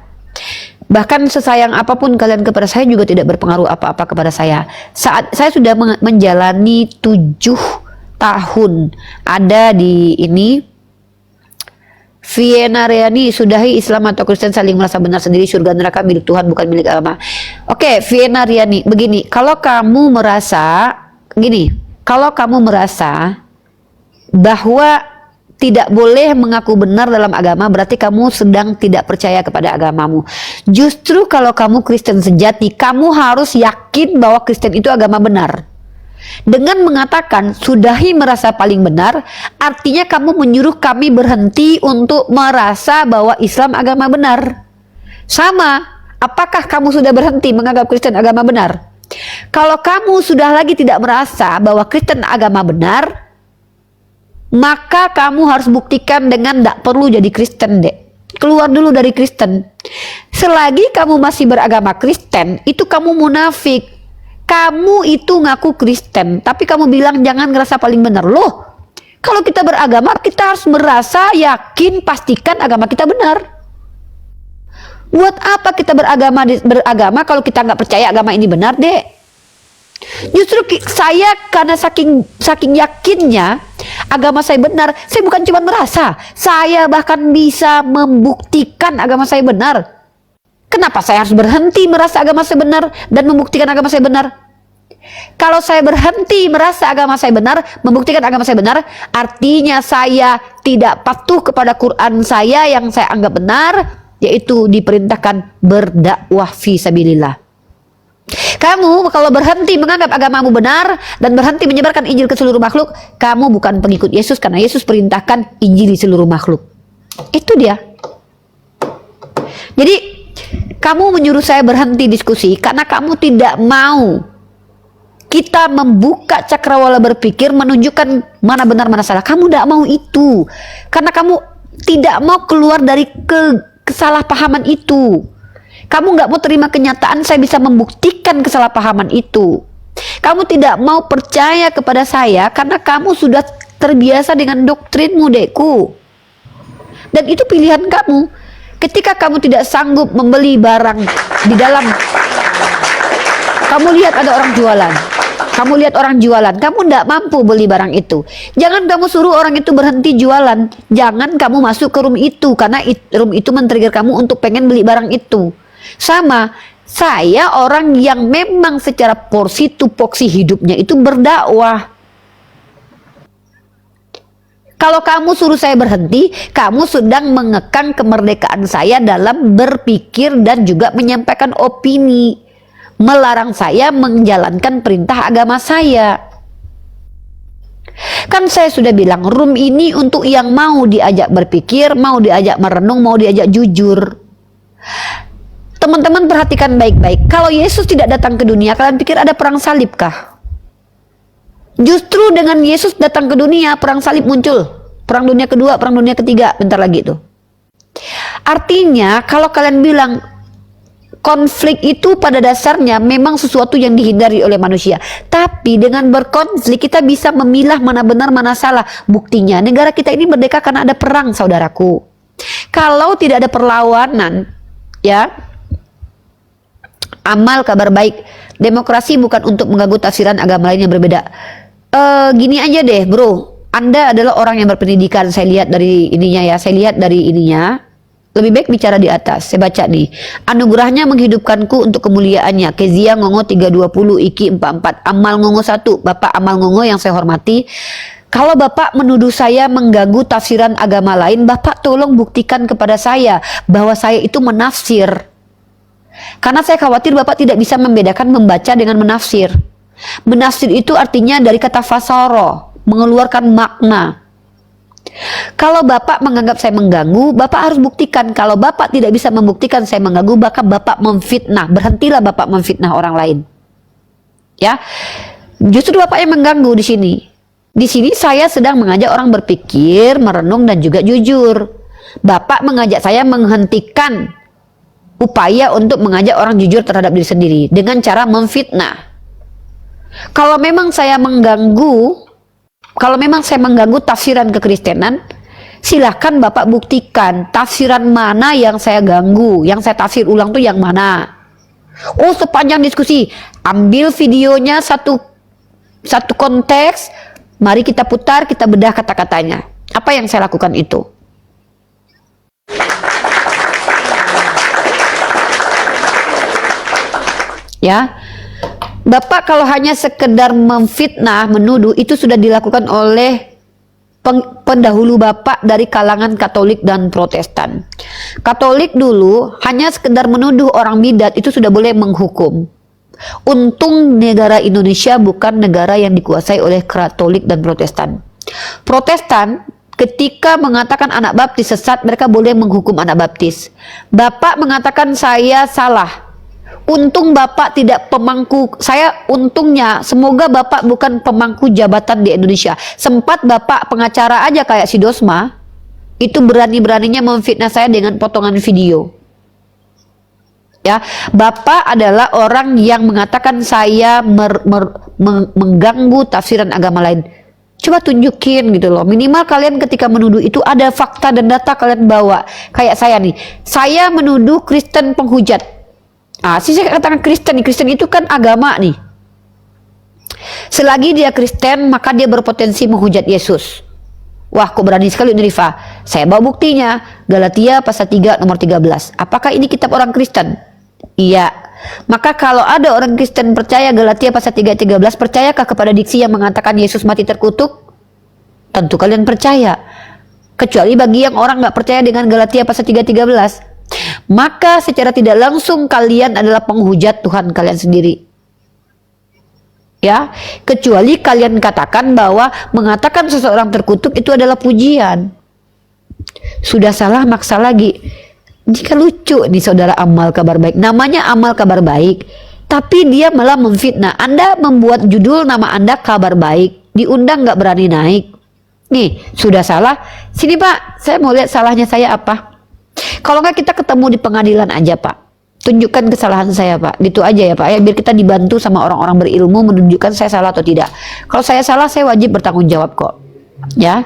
Bahkan sesayang apapun kalian kepada saya juga tidak berpengaruh apa-apa kepada saya. Saat saya sudah menjalani 7 tahun ada di ini, Vienna Riani, sudahi Islam atau Kristen saling merasa benar sendiri, surga neraka milik Tuhan bukan milik agama. Oke, Vienna Riani, begini, kalau kamu merasa bahwa tidak boleh mengaku benar dalam agama, berarti kamu sedang tidak percaya kepada agamamu. Justru kalau kamu Kristen sejati, kamu harus yakin bahwa Kristen itu agama benar. Dengan mengatakan sudahi merasa paling benar, artinya kamu menyuruh kami berhenti untuk merasa bahwa Islam agama benar. Sama, apakah kamu sudah berhenti menganggap Kristen agama benar? Kalau kamu sudah lagi tidak merasa bahwa Kristen agama benar, maka kamu harus buktikan dengan tidak perlu jadi Kristen deh. Keluar dulu dari Kristen. Selagi kamu masih beragama Kristen, itu kamu munafik. Kamu itu ngaku Kristen, tapi kamu bilang jangan ngerasa paling benar. Loh, kalau kita beragama, kita harus merasa yakin, pastikan agama kita benar. Buat apa kita beragama kalau kita nggak percaya agama ini benar, dek? Justru saya karena saking yakinnya agama saya benar, saya bukan cuma merasa, saya bahkan bisa membuktikan agama saya benar. Kenapa saya harus berhenti merasa agama saya benar dan membuktikan agama saya benar? Kalau saya berhenti merasa agama saya benar, membuktikan agama saya benar, artinya saya tidak patuh kepada Quran saya yang saya anggap benar, yaitu diperintahkan berdakwah fi sabilillah. Kamu kalau berhenti menganggap agamamu benar dan berhenti menyebarkan Injil ke seluruh makhluk, kamu bukan pengikut Yesus, karena Yesus perintahkan Injil di seluruh makhluk. Itu dia. Jadi kamu menyuruh saya berhenti diskusi karena kamu tidak mau kita membuka cakrawala berpikir, menunjukkan mana benar mana salah. Kamu tidak mau itu karena kamu tidak mau keluar dari kesalahpahaman itu. Kamu nggak mau terima kenyataan saya bisa membuktikan kesalahpahaman itu. Kamu tidak mau percaya kepada saya karena kamu sudah terbiasa dengan doktrinmu, dekku. Dan itu pilihan kamu. Ketika kamu tidak sanggup membeli barang di dalam, kamu lihat ada orang jualan. Kamu lihat orang jualan, kamu tidak mampu beli barang itu. Jangan kamu suruh orang itu berhenti jualan. Jangan kamu masuk ke room itu, karena room itu men-trigger kamu untuk pengen beli barang itu. Sama, saya orang yang memang secara porsi tupoksi hidupnya itu berdakwah. Kalau kamu suruh saya berhenti, kamu sedang mengekang kemerdekaan saya dalam berpikir dan juga menyampaikan opini. Melarang saya menjalankan perintah agama saya. Kan saya sudah bilang, room ini untuk yang mau diajak berpikir, mau diajak merenung, mau diajak jujur. Teman-teman perhatikan baik-baik. Kalau Yesus tidak datang ke dunia, kalian pikir ada perang salib kah? Justru dengan Yesus datang ke dunia, perang salib muncul. Perang dunia kedua, perang dunia ketiga, bentar lagi tuh. Artinya, kalau kalian bilang konflik itu pada dasarnya memang sesuatu yang dihindari oleh manusia. Tapi dengan berkonflik kita bisa memilah mana benar, mana salah. Buktinya, negara kita ini merdeka karena ada perang, saudaraku. Kalau tidak ada perlawanan, ya, amal kabar baik. Demokrasi bukan untuk mengganggu tafsiran agama lain yang berbeda. Gini aja deh, bro. Anda adalah orang yang berpendidikan. Saya lihat dari ininya ya. Saya lihat dari ininya. Lebih baik bicara di atas. Saya baca nih. Anugerahnya menghidupkanku untuk kemuliaannya. Kezia Ngongo 320, Iki 44. Amal Ngongo 1. Bapak Amal Ngongo yang saya hormati. Kalau Bapak menuduh saya mengganggu tafsiran agama lain, Bapak tolong buktikan kepada saya bahwa saya itu menafsir. Karena saya khawatir Bapak tidak bisa membedakan membaca dengan menafsir. Menafsir itu artinya dari kata fasaro, mengeluarkan makna. Kalau Bapak menganggap saya mengganggu, Bapak harus buktikan. Kalau Bapak tidak bisa membuktikan saya mengganggu, maka Bapak memfitnah. Berhentilah Bapak memfitnah orang lain. Ya, justru Bapak yang mengganggu di sini. Di sini saya sedang mengajak orang berpikir, merenung dan juga jujur. Bapak mengajak saya menghentikan upaya untuk mengajak orang jujur terhadap diri sendiri dengan cara memfitnah. Kalau memang saya mengganggu tafsiran kekristenan, silahkan Bapak buktikan tafsiran mana yang saya ganggu, yang saya tafsir ulang tuh yang mana. Oh, sepanjang diskusi, ambil videonya satu konteks, mari kita putar, kita bedah kata-katanya. Apa yang saya lakukan itu? Ya, Bapak kalau hanya sekedar memfitnah, menuduh, itu sudah dilakukan oleh pendahulu Bapak dari kalangan Katolik dan Protestan. Katolik dulu hanya sekedar menuduh orang bidat itu sudah boleh menghukum. Untung negara Indonesia bukan negara yang dikuasai oleh Katolik dan Protestan. Protestan ketika mengatakan anak baptis sesat, mereka boleh menghukum anak baptis. Bapak mengatakan saya salah. Untung Bapak tidak pemangku, untungnya semoga Bapak bukan pemangku jabatan di Indonesia. Sempat Bapak pengacara aja kayak si Dosma, itu berani-beraninya memfitnah saya dengan potongan video. Ya, Bapak adalah orang yang mengatakan saya mengganggu tafsiran agama lain. Coba tunjukin gitu loh. Minimal kalian ketika menuduh itu ada fakta dan data kalian bawa. Kayak saya nih, saya menuduh Kristen penghujat. Saya katakan Kristen itu kan agama nih. Selagi dia Kristen, maka dia berpotensi menghujat Yesus. Wah, kok berani sekali Rifa. Saya bawa buktinya. Galatia pasal 3 nomor 13. Apakah ini kitab orang Kristen? Iya. Maka kalau ada orang Kristen percaya Galatia pasal 3:13, percayakah kepada diksi yang mengatakan Yesus mati terkutuk? Tentu kalian percaya. Kecuali bagi yang orang nggak percaya dengan Galatia pasal 3:13. Maka secara tidak langsung kalian adalah penghujat Tuhan kalian sendiri. Ya, kecuali kalian katakan bahwa mengatakan seseorang terkutuk itu adalah pujian. Sudah salah maksa lagi. Jika lucu nih saudara amal kabar baik, namanya amal kabar baik, tapi dia malah memfitnah. Anda membuat judul nama Anda kabar baik, diundang nggak berani naik. Nih, sudah salah. Sini Pak, saya mau lihat salahnya saya apa. Kalau nggak kita ketemu di pengadilan aja Pak, tunjukkan kesalahan saya Pak, gitu aja ya Pak ya, biar kita dibantu sama orang-orang berilmu menunjukkan saya salah atau tidak. Kalau saya salah, saya wajib bertanggung jawab kok, ya,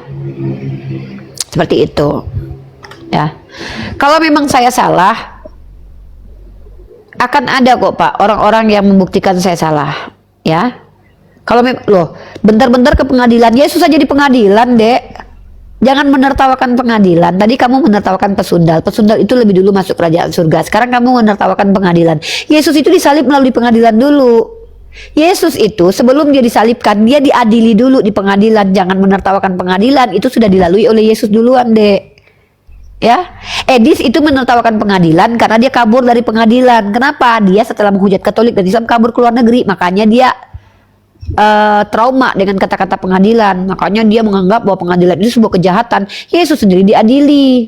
seperti itu, ya. Kalau memang saya salah, akan ada kok Pak orang-orang yang membuktikan saya salah, ya. Kalau loh, bentar-bentar ke pengadilan, Yesus aja di pengadilan Dek. Jangan menertawakan pengadilan. Tadi kamu menertawakan pesundal. Pesundal itu lebih dulu masuk kerajaan surga. Sekarang kamu menertawakan pengadilan. Yesus itu disalib melalui pengadilan dulu. Yesus itu sebelum dia disalibkan, dia diadili dulu di pengadilan. Jangan menertawakan pengadilan. Itu sudah dilalui oleh Yesus duluan, Dek. Ya, Edis itu menertawakan pengadilan karena dia kabur dari pengadilan. Kenapa? Dia setelah menghujat Katolik dan Islam kabur ke luar negeri. Makanya dia trauma dengan kata-kata pengadilan. Makanya dia menganggap bahwa pengadilan itu sebuah kejahatan. Yesus sendiri diadili,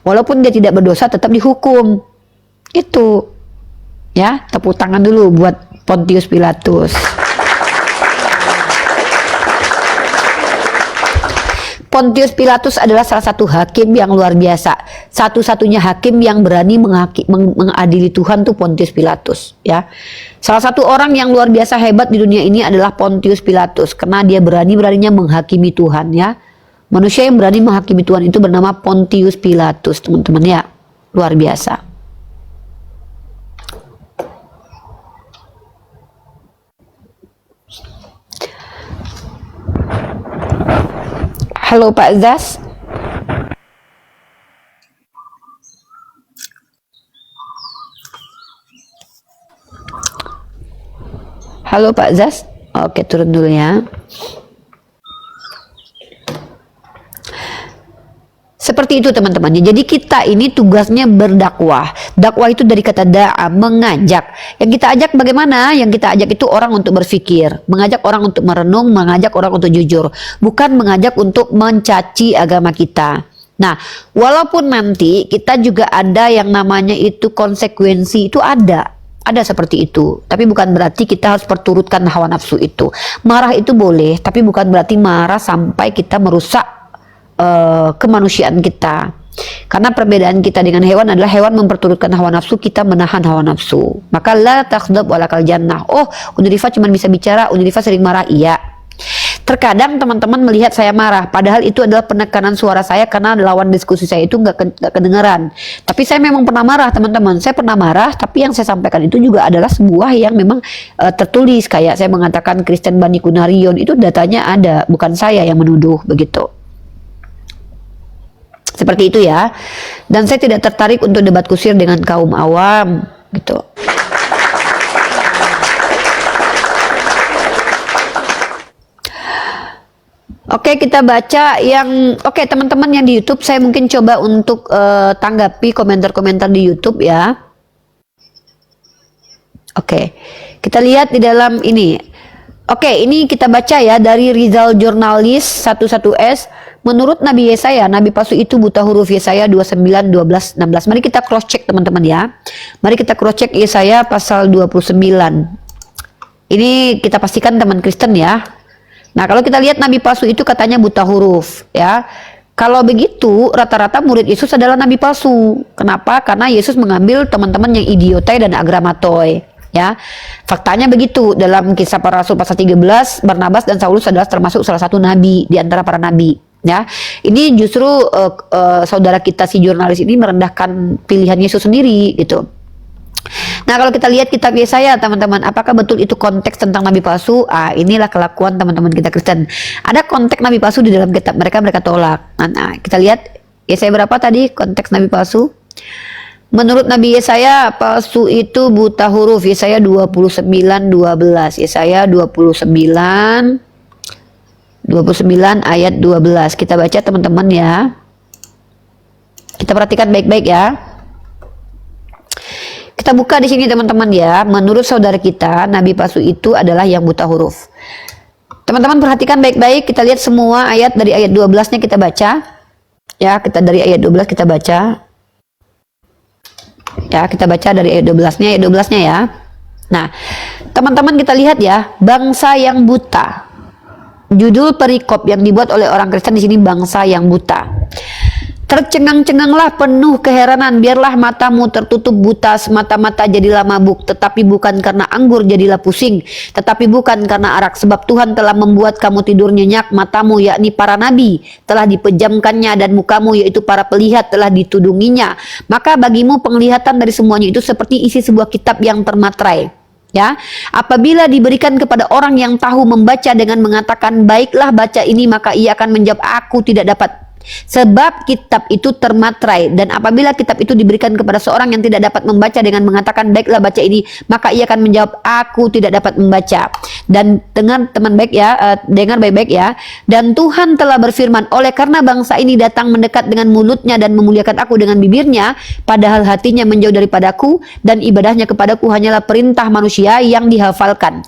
walaupun dia tidak berdosa tetap dihukum. Itu ya, tepuk tangan dulu buat Pontius Pilatus. Pontius Pilatus adalah salah satu hakim yang luar biasa. Satu-satunya hakim yang berani mengadili Tuhan tuh Pontius Pilatus, ya. Salah satu orang yang luar biasa hebat di dunia ini adalah Pontius Pilatus karena dia berani-beraninya menghakimi Tuhan, ya. Manusia yang berani menghakimi Tuhan itu bernama Pontius Pilatus, teman-teman, ya. Luar biasa. Halo Pak Zas. Halo Pak Zas. Oke, turun dulu ya. Seperti itu teman-teman. Jadi kita ini tugasnya berdakwah. Dakwah itu dari kata da'a, mengajak. Yang kita ajak bagaimana? Yang kita ajak itu orang untuk berpikir, mengajak orang untuk merenung, mengajak orang untuk jujur, bukan mengajak untuk mencaci agama kita. Nah, walaupun nanti kita juga ada yang namanya itu konsekuensi, itu ada seperti itu. Tapi bukan berarti kita harus perturutkan hawa nafsu itu. Marah itu boleh, tapi bukan berarti marah sampai kita merusak kemanusiaan kita. Karena perbedaan kita dengan hewan adalah hewan memperturutkan hawa nafsu, kita menahan hawa nafsu. Maka la takhdab walakal jannah. Oh, Unirifa cuma bisa bicara, Unirifa sering marah. Iya. Terkadang teman-teman melihat saya marah, padahal itu adalah penekanan suara saya karena lawan diskusi saya itu nggak kedengeran. Tapi saya memang pernah marah, teman-teman. Saya pernah marah, tapi yang saya sampaikan itu juga adalah sebuah yang memang tertulis. Kayak saya mengatakan Kristen Bani Kunarion, itu datanya ada, bukan saya yang menuduh, begitu. Seperti itu ya. Dan saya tidak tertarik untuk debat kusir dengan kaum awam gitu. Oke, kita baca yang teman-teman yang di YouTube, saya mungkin coba untuk tanggapi komentar-komentar di YouTube ya. Oke. Kita lihat di dalam ini. Oke, ini kita baca ya dari Rizal Jurnalis 11S. Menurut Nabi Yesaya, Nabi palsu itu buta huruf. Yesaya 29, 12, 16. Mari kita cross check teman-teman ya. Mari kita cross check Yesaya pasal 29. Ini kita pastikan teman Kristen ya. Nah, kalau kita lihat Nabi palsu itu katanya buta huruf ya. Kalau begitu rata-rata murid Yesus adalah nabi palsu. Kenapa? Karena Yesus mengambil teman-teman yang idiotai dan agramatoi. Ya, faktanya begitu. Dalam Kisah Para Rasul pasal 13, Barnabas dan Saulus adalah termasuk salah satu nabi di antara para nabi. Ya, ini justru saudara kita si jurnalis ini merendahkan pilihan Yesus sendiri gitu. Nah, kalau kita lihat kitab Yesaya teman-teman, apakah betul itu konteks tentang nabi palsu? Inilah kelakuan teman-teman kita Kristen. Ada konteks nabi palsu di dalam kitab mereka tolak. Nah, kita lihat Yesaya berapa tadi konteks nabi palsu? Menurut Nabi Yesaya, palsu itu buta huruf. Yesaya 29, 12. Yesaya 29 ayat 12. Kita baca teman-teman ya. Kita perhatikan baik-baik ya. Kita buka di sini teman-teman ya. Menurut saudara kita, nabi palsu itu adalah yang buta huruf. Teman-teman perhatikan baik-baik. Kita lihat semua ayat dari ayat 12-nya kita baca. Ya, kita dari ayat 12 kita baca. Ya, kita baca dari ayat 12-nya ya. Nah, teman-teman kita lihat ya, bangsa yang buta. Judul perikop yang dibuat oleh orang Kristen di sini, bangsa yang buta. Tercengang-cenganglah penuh keheranan, biarlah matamu tertutup buta, semata-mata jadilah mabuk, tetapi bukan karena anggur jadilah pusing, tetapi bukan karena arak, sebab Tuhan telah membuat kamu tidur nyenyak, matamu yakni para nabi telah dipejamkannya, dan mukamu yaitu para pelihat telah ditudunginya. Maka bagimu penglihatan dari semuanya itu seperti isi sebuah kitab yang termatrai. Ya, apabila diberikan kepada orang yang tahu membaca dengan mengatakan baiklah baca ini, maka ia akan menjawab aku tidak dapat, sebab kitab itu termatrai. Dan apabila kitab itu diberikan kepada seorang yang tidak dapat membaca dengan mengatakan baiklah baca ini, maka ia akan menjawab aku tidak dapat membaca. Dan dengar teman baik ya, dengar baik-baik ya. Dan Tuhan telah berfirman, oleh karena bangsa ini datang mendekat dengan mulutnya dan memuliakan aku dengan bibirnya, padahal hatinya menjauh daripadaku, dan ibadahnya kepadaku hanyalah perintah manusia yang dihafalkan.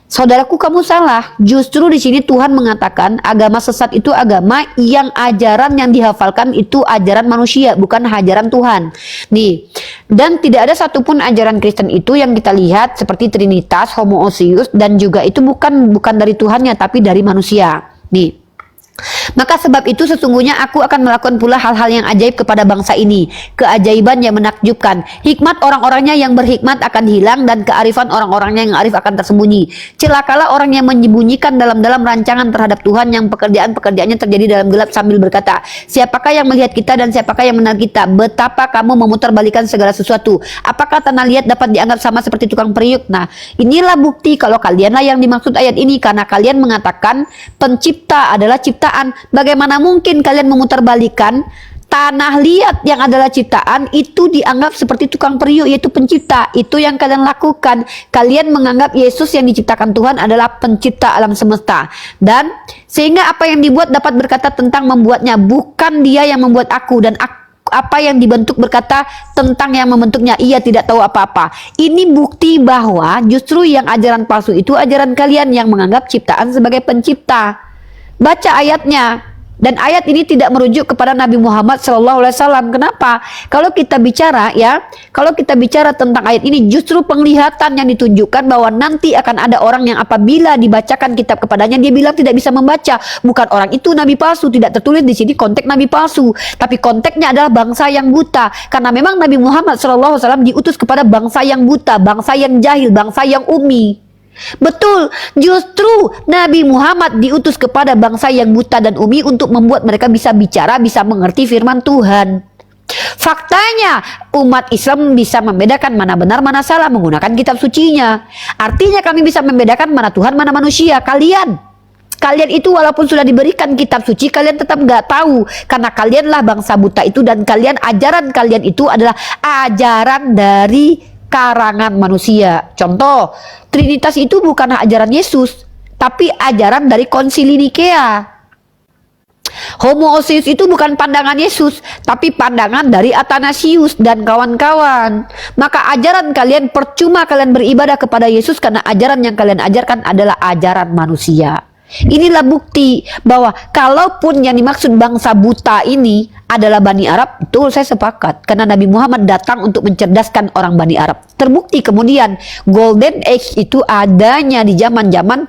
Saudaraku, kamu salah. Justru di sini Tuhan mengatakan agama sesat itu agama yang ajaran yang dihafalkan itu ajaran manusia, bukan ajaran Tuhan. Nih, dan tidak ada satupun ajaran Kristen itu yang kita lihat seperti Trinitas, Homoousios, dan juga itu bukan dari Tuhannya tapi dari manusia. Nih, Maka sebab itu sesungguhnya aku akan melakukan pula hal-hal yang ajaib kepada bangsa ini, keajaiban yang menakjubkan. Hikmat orang-orangnya yang berhikmat akan hilang dan kearifan orang-orangnya yang arif akan tersembunyi. Celakalah orang yang menyembunyikan dalam-dalam rancangan terhadap Tuhan, yang pekerjaan-pekerjaannya terjadi dalam gelap sambil berkata, siapakah yang melihat kita dan siapakah yang mengenal kita? Betapa kamu memutarbalikan segala sesuatu. Apakah tanah liat dapat dianggap sama seperti tukang periuk? Nah, inilah bukti kalau kalianlah yang dimaksud ayat ini, karena kalian mengatakan pencipta adalah ciptaan. Bagaimana mungkin kalian memutarbalikan tanah liat yang adalah ciptaan itu dianggap seperti tukang periuk, yaitu pencipta? Itu yang kalian lakukan. Kalian menganggap Yesus yang diciptakan Tuhan adalah pencipta alam semesta, dan sehingga apa yang dibuat dapat berkata tentang membuatnya, bukan dia yang membuat aku, dan apa yang dibentuk berkata tentang yang membentuknya, ia tidak tahu apa-apa. Ini bukti bahwa justru yang ajaran palsu itu ajaran kalian yang menganggap ciptaan sebagai pencipta. Baca ayatnya, dan ayat ini tidak merujuk kepada Nabi Muhammad SAW. Kenapa? Kalau kita bicara tentang ayat ini, justru penglihatan yang ditunjukkan bahwa nanti akan ada orang yang apabila dibacakan kitab kepadanya, dia bilang tidak bisa membaca. Bukan orang itu nabi palsu, tidak tertulis di sini konteks nabi palsu, tapi konteksnya adalah bangsa yang buta. Karena memang Nabi Muhammad SAW diutus kepada bangsa yang buta, bangsa yang jahil, bangsa yang ummi. Betul, justru Nabi Muhammad diutus kepada bangsa yang buta dan umi untuk membuat mereka bisa bicara, bisa mengerti firman Tuhan. Faktanya umat Islam bisa membedakan mana benar mana salah menggunakan kitab sucinya. Artinya kami bisa membedakan mana Tuhan mana manusia. Kalian itu walaupun sudah diberikan kitab suci, kalian tetap nggak tahu, karena kalianlah bangsa buta itu, dan ajaran kalian itu adalah ajaran dari karangan manusia. Contoh, Trinitas itu bukan ajaran Yesus, tapi ajaran dari Konsili Nikea. Homoousius itu bukan pandangan Yesus, tapi pandangan dari Athanasius dan kawan-kawan. Maka ajaran kalian, percuma kalian beribadah kepada Yesus, karena ajaran yang kalian ajarkan adalah ajaran manusia. Inilah bukti bahwa kalaupun yang dimaksud bangsa buta ini adalah Bani Arab, betul, saya sepakat, karena Nabi Muhammad datang untuk mencerdaskan orang Bani Arab. Terbukti kemudian Golden Age itu adanya di zaman-zaman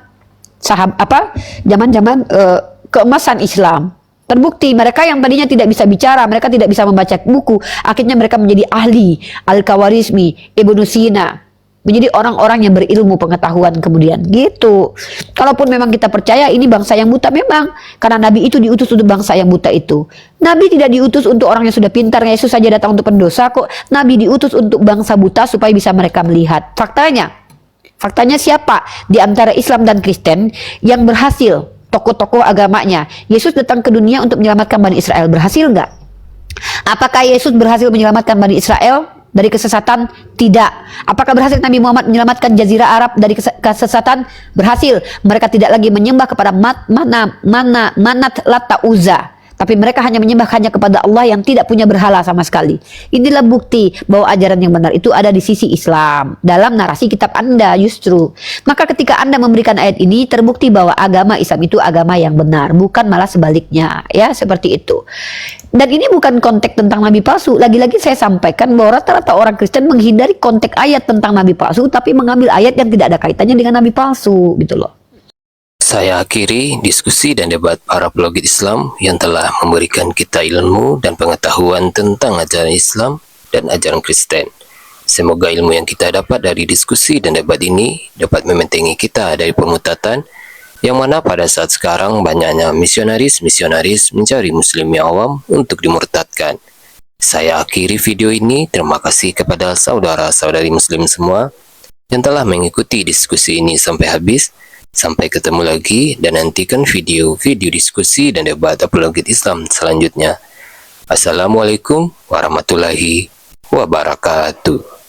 keemasan Islam. Terbukti mereka yang tadinya tidak bisa bicara, mereka tidak bisa membaca buku, akhirnya mereka menjadi ahli. Al-Khawarizmi, Ibnu Sina, menjadi orang-orang yang berilmu pengetahuan kemudian, gitu. Kalaupun memang kita percaya ini bangsa yang buta, memang karena Nabi itu diutus untuk bangsa yang buta itu. Nabi tidak diutus untuk orang yang sudah pintar. Yesus saja datang untuk pendosa kok. Nabi diutus untuk bangsa buta supaya bisa mereka melihat. Faktanya siapa di antara Islam dan Kristen yang berhasil, tokoh-tokoh agamanya? Yesus datang ke dunia untuk menyelamatkan Bani Israel. Berhasil nggak? Apakah Yesus berhasil menyelamatkan Bani Israel dari kesesatan? Tidak. Apakah berhasil Nabi Muhammad menyelamatkan Jazirah Arab dari kesesatan? Berhasil. Mereka tidak lagi menyembah kepada Manat, Lata, Uzza, tapi mereka hanya menyembah hanya kepada Allah yang tidak punya berhala sama sekali. Inilah bukti bahwa ajaran yang benar itu ada di sisi Islam, dalam narasi kitab Anda justru. Maka ketika Anda memberikan ayat ini, terbukti bahwa agama Islam itu agama yang benar, bukan malah sebaliknya, ya, seperti itu. Dan ini bukan konteks tentang nabi palsu. Lagi-lagi saya sampaikan bahwa rata-rata orang Kristen menghindari konteks ayat tentang nabi palsu, tapi mengambil ayat yang tidak ada kaitannya dengan nabi palsu, gitu loh. Saya akhiri diskusi dan debat para apologet Islam yang telah memberikan kita ilmu dan pengetahuan tentang ajaran Islam dan ajaran Kristen. Semoga ilmu yang kita dapat dari diskusi dan debat ini dapat membentengi kita dari pemutatan, yang mana pada saat sekarang banyaknya misionaris mencari muslim yang awam untuk dimurtadkan. Saya akhiri video ini. Terima kasih kepada saudara-saudari muslim semua yang telah mengikuti diskusi ini sampai habis. Sampai ketemu lagi dan nantikan video-video diskusi dan debat apologet Islam selanjutnya. Assalamualaikum warahmatullahi wabarakatuh.